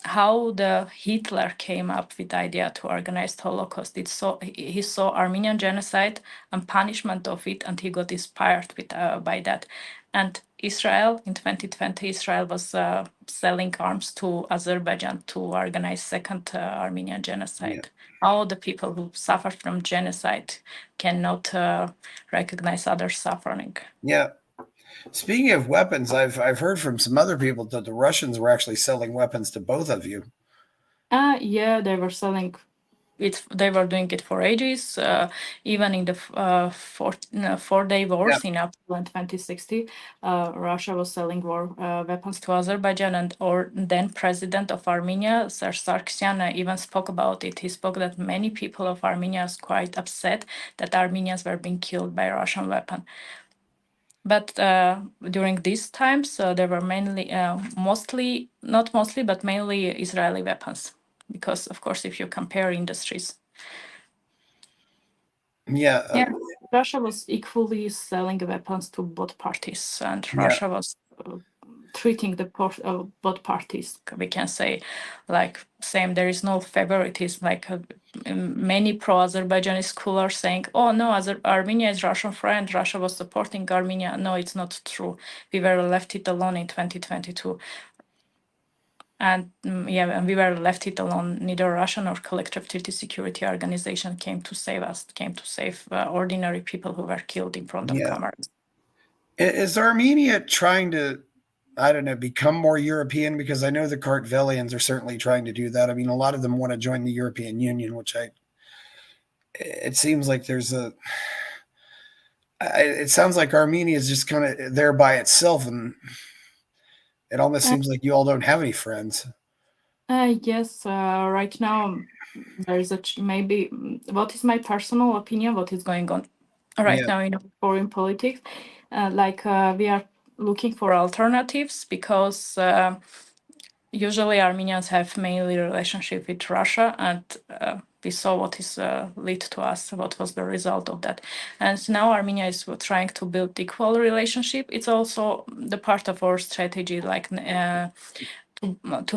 how the Hitler came up with the idea to organize Holocaust. He saw Armenian genocide and punishment of it, and he got inspired by that. And Israel in 2020, Israel was selling arms to Azerbaijan to organize second Armenian genocide. How the people who suffered from genocide cannot recognize others' suffering. Yeah. Speaking of weapons, I've heard from some other people that the Russians were actually selling weapons to both of you. Yeah, they were selling it. They were doing it for ages. Even in the 4-day wars in April in 2060, Russia was selling war weapons to Azerbaijan, and or then President of Armenia, Serge Sargsyan, even spoke about it. He spoke that many people of Armenia was quite upset that Armenians were being killed by Russian weapon. But during these times, there were mainly, not mostly, but mainly Israeli weapons. Because, of course, if you compare industries. Yeah. Russia was equally selling weapons to both parties, and Yeah. Russia was treating the both parties. We can say, like, same. There is no favoritism. Like many pro-Azerbaijani scholars saying, "Oh no, Armenia is Russian friend. Russia was supporting Armenia." No, it's not true. We were left it alone in 2022. And and we were left it alone. Neither Russian or collective treaty security organization came to save us, came to save ordinary people who were killed in front of cameras. Is Armenia trying to, I don't know, become more European? Because I know the Kartvelians are certainly trying to do that. I mean, a lot of them want to join the European Union, which it seems like it sounds like Armenia is just kind of there by itself, and it almost seems like you all don't have any friends. Yes, right now there is maybe what is my personal opinion, what is going on right now in foreign politics. We are looking for alternatives because usually Armenians have mainly relationship with Russia, and we saw what is lead to us, what was the result of that. And now Armenia is trying to build equal relationship. It's also the part of our strategy, like to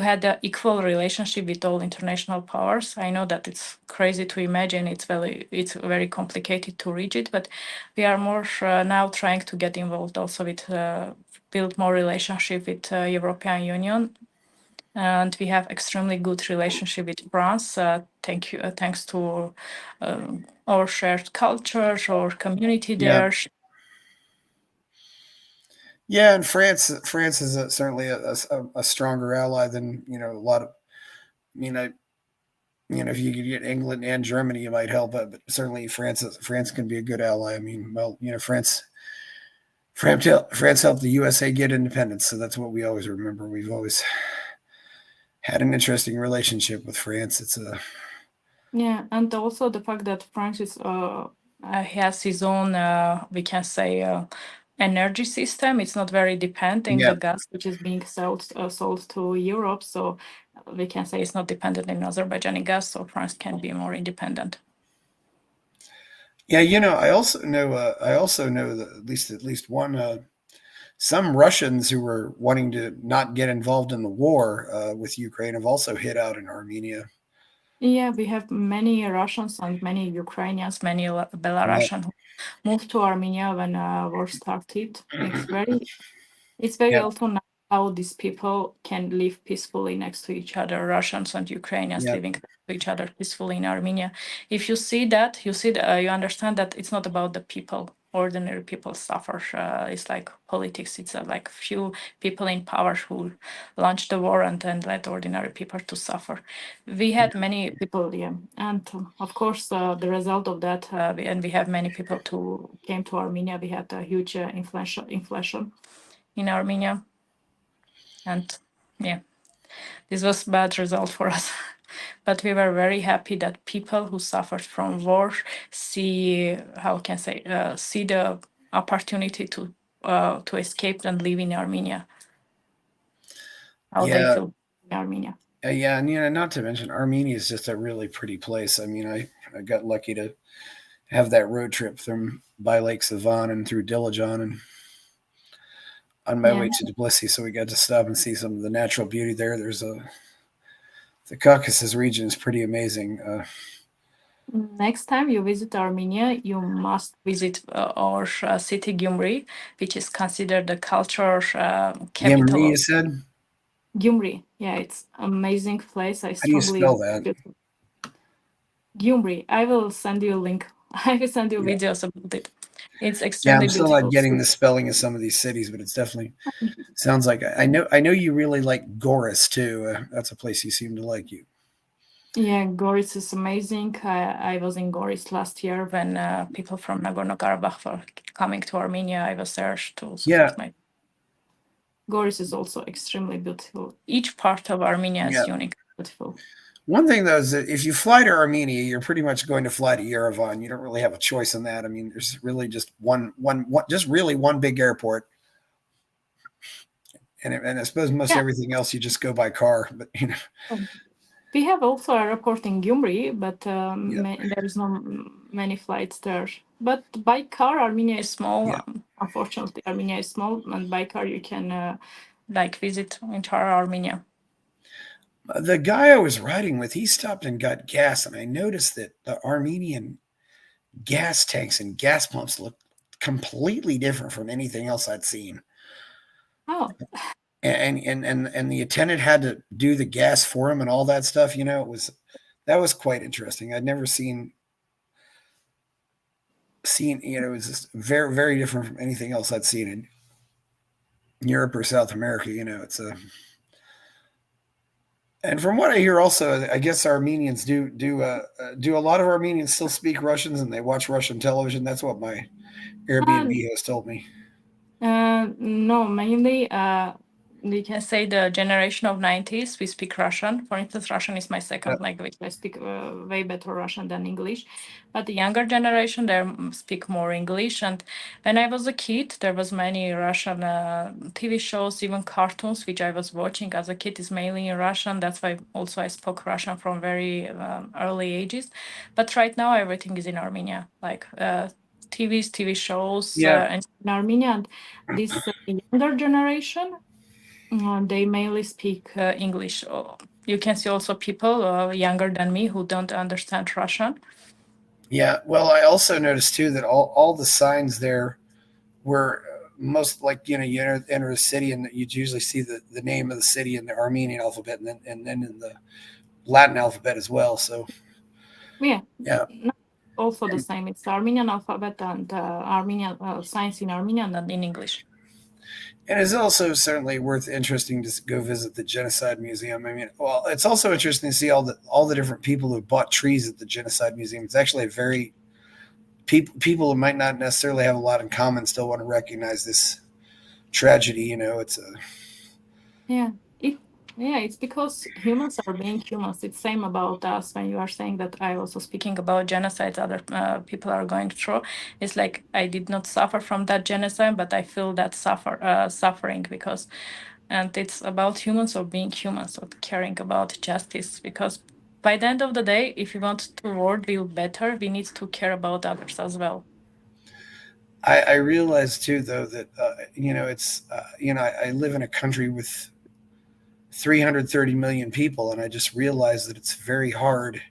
have the equal relationship with all international powers. I know that it's crazy to imagine. It's very complicated to reach it, but we are more now trying to get involved also with build more relationship with European Union. And we have extremely good relationship with France. Thanks to our shared culture, our community there. Yeah, and France is certainly a stronger ally than a lot of. I mean, if you could get England and Germany, you might help, but certainly France can be a good ally. I mean, well, France helped the USA get independence, so that's what we always remember. We've always had an interesting relationship with France. And also the fact that France has his own, we can say, energy system. It's not very dependent on the gas which is being sold to Europe. So we can say it's not dependent on Azerbaijani gas. So France can be more independent. Yeah, I also know that at least one. Some Russians who were wanting to not get involved in the war with Ukraine have also hid out in Armenia. Yeah, we have many Russians and many Ukrainians, many Belarusians who moved to Armenia when war started. It's very often how these people can live peacefully next to each other, Russians and Ukrainians living next to each other peacefully in Armenia. If you see that, you understand that it's not about the people. Ordinary people suffer. It's like politics. It's like few people in power who launched the war and then let ordinary people to suffer. We had many people, and of course the result of that, and we have many people who came to Armenia. We had a huge inflation in Armenia, and this was bad result for us. But we were very happy that people who suffered from war see the opportunity to escape and live in Armenia. How they feel in Armenia. Yeah, and not to mention Armenia is just a really pretty place. I mean, I got lucky to have that road trip from by Lake Savan and through Dilijan and on my way to Tbilisi, so we got to stop and see some of the natural beauty there. The Caucasus region is pretty amazing. Next time you visit Armenia, you must visit our city Gyumri, which is considered the culture capital. Gyumri, you said? Gyumri, yeah, it's amazing place. How do you spell that? Gyumri. I will send you a link. I will send you videos about it. It's Yeah, I'm extremely still not beautiful. getting the spelling of some of these cities, but it's definitely sounds like I know you really like Goris too. That's a place you seem to like you. Yeah, Goris is amazing. I was in Goris last year when people from Nagorno-Karabakh were coming to Armenia. I was there to Yeah, support my. Goris is also extremely beautiful. Each part of Armenia yeah. is unique, beautiful. One thing though is that if you fly to Armenia, you're pretty much going to fly to Yerevan. You don't really have a choice in that. I mean, there's really just one just really one big airport, and I suppose most Yeah. everything else you just go by car. But We have also a airport in Gyumri, but yeah, there is no many flights there. But by car, Armenia is small. yeah. Unfortunately, Armenia is small, and by car you can like visit entire Armenia. The guy I was riding with, he stopped and got gas, and I noticed that the Armenian gas tanks and gas pumps looked completely different from anything else I'd seen. Oh, And the attendant had to do the gas for him and all that stuff. That was quite interesting. I'd never seen it was just very very different from anything else I'd seen in Europe or South America. It's a and from what I hear, also, I guess Armenians do a lot of Armenians still speak Russians and they watch Russian television. That's what my and Airbnb host told me. no, mainly we can say the generation of 90s, we speak Russian. For instance, Russian is my Yeah, second language. I speak way better Russian than English. But the younger generation, they speak more English. And when I was a kid, there was many Russian TV shows, even cartoons, which I was watching as a kid is mainly in Russian. That's why also I spoke Russian from very early ages. But right now, everything is in Armenia, like TV shows, yeah, and in Armenia. And this younger generation, they mainly speak English. You can see also people younger than me who don't understand Russian. yeah. Well, I also noticed too that all the signs there were most like you enter a city and you'd usually see the name of the city in the Armenian alphabet and then in the Latin alphabet as well. So Yeah, yeah. also the And same. It's Armenian alphabet and Armenian signs in Armenian and in English. And it's also certainly worth interesting to go visit the Genocide Museum. I mean, well, it's also interesting to see all the different people who bought trees at the Genocide Museum. It's actually a very people who might not necessarily have a lot in common still want to recognize this tragedy. It's a Yeah, it yeah, it's because humans are being humans. It's same about us when you are saying that I also speaking about genocides other people are going through. It's like I did not suffer from that genocide, but I feel that suffering because, and it's about humans or being humans or caring about justice because by the end of the day, if we want the world be better, we need to care about others as well. I realize too, though, that it's I live in a country with 330 million people, and I just realized that it's very hard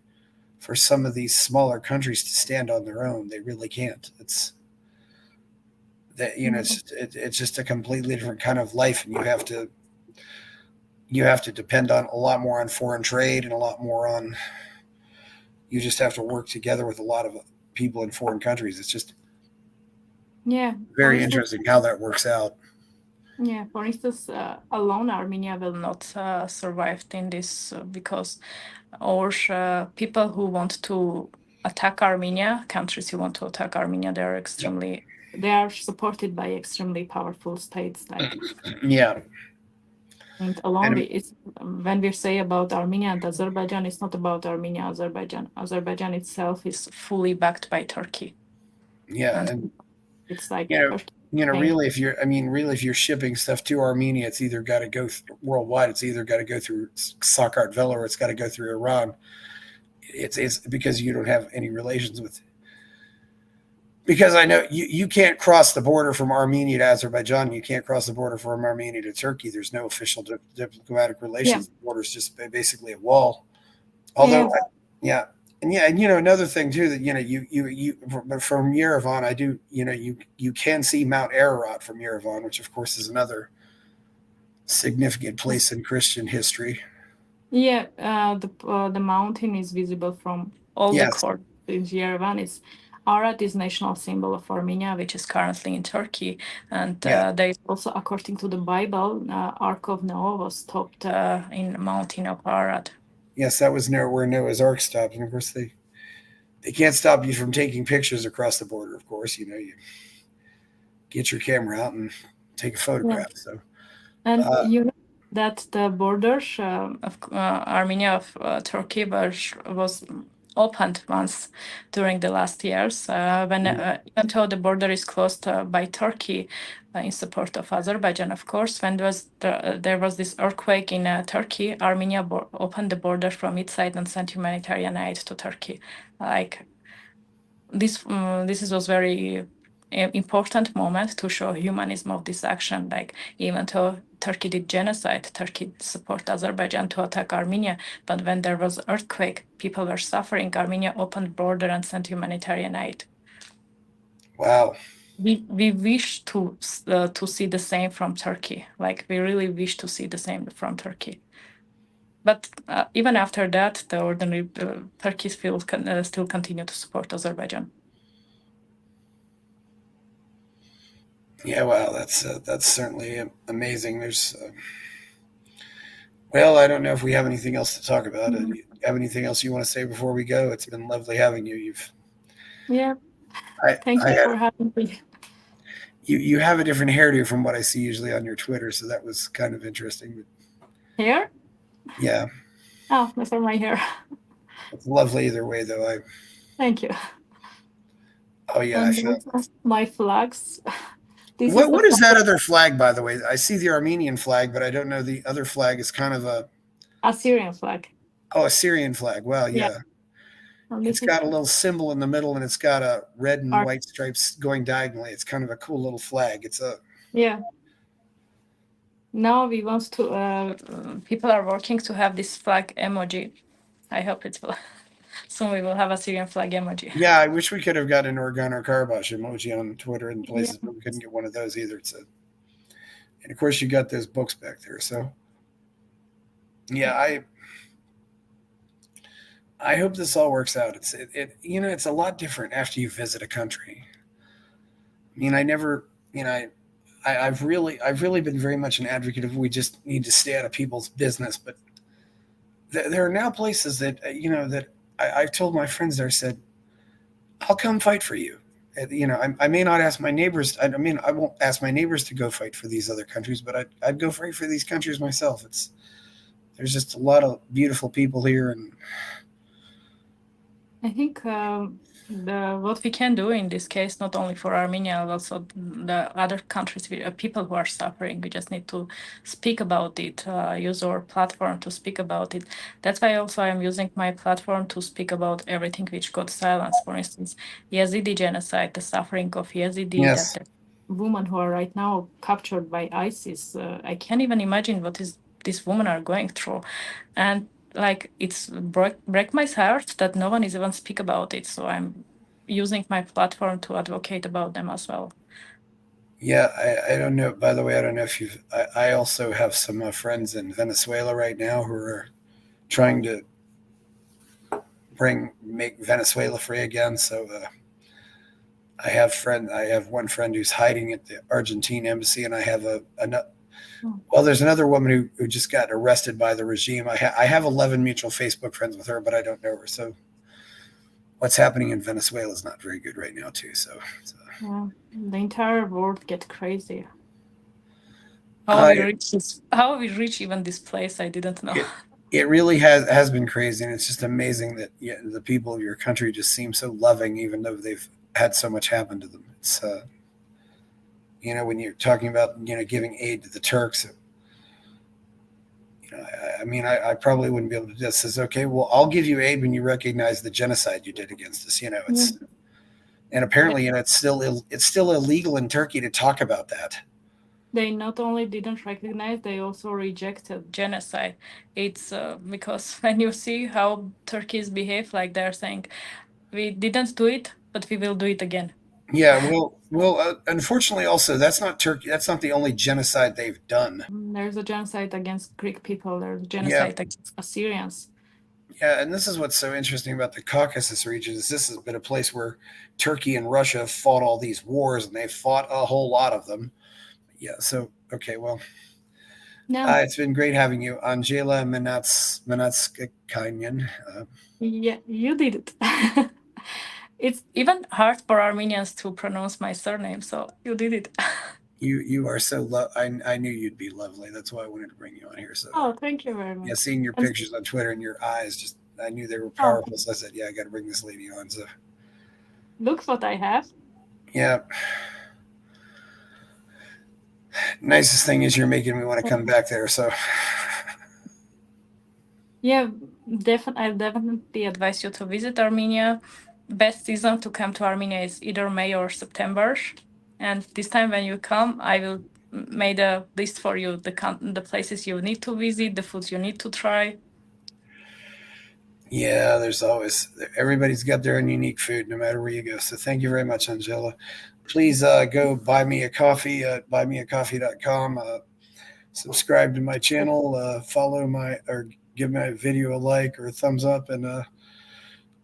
for some of these smaller countries to stand on their own. They really can't. It's that Mm. it's just a completely different kind of life, and you have to depend on a lot more on foreign trade and a lot more on you just have to work together with a lot of people in foreign countries. It's just Yeah, for very instance. interesting how that works out. Yeah, for instance, alone Armenia will not survive in this because or people who want to attack Armenia, countries who want to attack Armenia, they are supported by extremely powerful states. Like Yeah, and alone, and it's when we say about Armenia and Azerbaijan, it's not about Armenia, Azerbaijan. Azerbaijan itself is fully backed by Turkey, yeah, and and it's like you know, Turkey saying, really, if you're shipping stuff to Armenia, it's either got to go worldwide. It's either got to go through Sakartvelo or it's got to go through Iran. It's because you don't have any relations with. Because I know you can't cross the border from Armenia to Azerbaijan. You can't cross the border from Armenia to Turkey. There's no official diplomatic yeah, relations. The border is just basically a wall. yeah, Although, yeah, and another thing too that you from Yerevan, I do you can see Mount Ararat from Yerevan, which of course is another significant place in Christian history. yeah. The mountain is visible from all the Yes, court in Yerevan. Arad is national symbol of Armenia, which is currently in Turkey. And Yeah. there is also, according to the Bible, Ark of Noah was stopped in the mountain of Arad. Yes, that was where Noah's Ark stopped, and of course they can't stop you from taking pictures across the border. Of course, you get your camera out and take a Yeah. photograph. So, And you know that the borders of Armenia of Turkey was opened once during the last years when even though the border is closed by Turkey in support of Azerbaijan, of course, when there was this earthquake in Turkey, Armenia opened the border from its side and sent humanitarian aid to Turkey. Like this was very important moment to show humanism of this action. Like even though Turkey did genocide, Turkey support Azerbaijan to attack Armenia, but when there was earthquake, people were suffering. Armenia opened border and sent humanitarian aid. wow. We wish to see the same from Turkey. Like we really wish to see the same from Turkey. But even after that, the ordinary Turkey still continue to support Azerbaijan. Yeah, wow, that's certainly amazing. There's, well, I don't know if we have anything else to talk about. Mhm. Have anything else you want to say before we go? It's been lovely having you. Yeah, I, thank I you had, for having me. you have a different hairdo from what I see usually on your Twitter, so that was kind of interesting. But Here? yeah, Oh, that's for my hair. it's lovely either way, though. Thank you. Oh yeah, I And found. those are my flags. This is the What is flag that of other flag, by the way? I see the Armenian flag, but I don't know the other flag is kind of a Assyrian flag. Syrian flag. Well, Yeah. yeah, And it's this is got a little symbol in the middle, and it's got a red and our, white stripes going diagonally. It's kind of a cool little flag. It's a yeah. Now we want to, people are working to have this flag emoji. I hope it's soon we will have a Syrian flag emoji. Yeah, I wish we could have got an Organa Karbash emoji on Twitter and Yeah. places, but we couldn't get one of those either. And of course, you got those books back there. So, yeah, I hope this all works out. It's a lot different after you visit a country. I mean, I never, I've really been very much an advocate of we just need to stay out of people's business. But there are now places that that I've told my friends there, said, I'll come fight for you. I may not ask my neighbors. I mean, I won't ask my neighbors to go fight for these other countries, but I'd go fight for these countries myself. There's just a lot of beautiful people here, and I think what we can do in this case, not only for Armenia, but also the other countries, people who are suffering, we just need to speak about it, use our platform to speak about it. That's why also I'm using my platform to speak about everything which got silenced. For instance, Yazidi genocide, the suffering of Yazidi, that yes, the women who are right now captured by ISIS. I can't even imagine what is these women are going through. And like it's break my heart that no one is even speak about it, so I'm using my platform to advocate about them as well. yeah. I don't know. By the way, I don't know if you've. I also have some friends in Venezuela right now who are trying to make Venezuela free again. So I have one friend who's hiding at the Argentine embassy, and I have well, there's another woman who just got arrested by the regime. I have 11 mutual Facebook friends with her, but I don't know her. So what's happening in Venezuela is not very good right now, too. Yeah, the entire world get crazy. I, How we reach even this place, I didn't know. it really has been crazy, and it's just amazing that the people of your country just seem so loving, even though they've had so much happen to them. It's when you're talking about giving aid to the Turks, I mean, I probably wouldn't be able to just say, okay, well, I'll give you aid when you recognize the genocide you did against us. It's and Yeah. apparently, it's still illegal in Turkey to talk about that. They not only didn't recognize, they also rejected genocide. It's because when you see how Turkeys behave, like they're saying, we didn't do it, but we will do it again. Yeah, unfortunately, also that's not Turkey. That's not the only genocide they've done. There's a genocide against Greek people. There's a Yeah, genocide against Assyrians. Yeah, and this is what's so interesting about the Caucasus region is this has been a place where Turkey and Russia fought all these wars, and they fought a whole lot of them. Yeah. So okay, well, Yeah, it's been great having you, Anzhela Mnatsakanyan. yeah, you did it. It's even hard for Armenians to pronounce my surname, so you did it. You are so I knew you'd be lovely. That's why I wanted to bring you on here. So Oh, thank you very yeah, much. seeing your And pictures on Twitter and your eyes, just I knew they were oh, powerful. So I said, yeah, I got to bring this lady on. So look what I have. yeah, nicest thing is you're making me want to come back there. So Yeah, I'll definitely advise you to visit Armenia. Best season to come to Armenia is either May or September. And this time when you come, I will made a list for you, the places you need to visit, the foods you need to try. yeah, there's always everybody's got their own unique food, no matter where you go. So thank you very much, Anzhela. Please go buy me a coffee at buymeacoffee.com. Subscribe to my channel, follow my or give my video a like or a thumbs up, and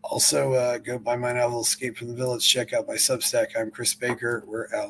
also go buy my novel Escape from the Village. Check out my Substack. I'm Chris Baker. We're out.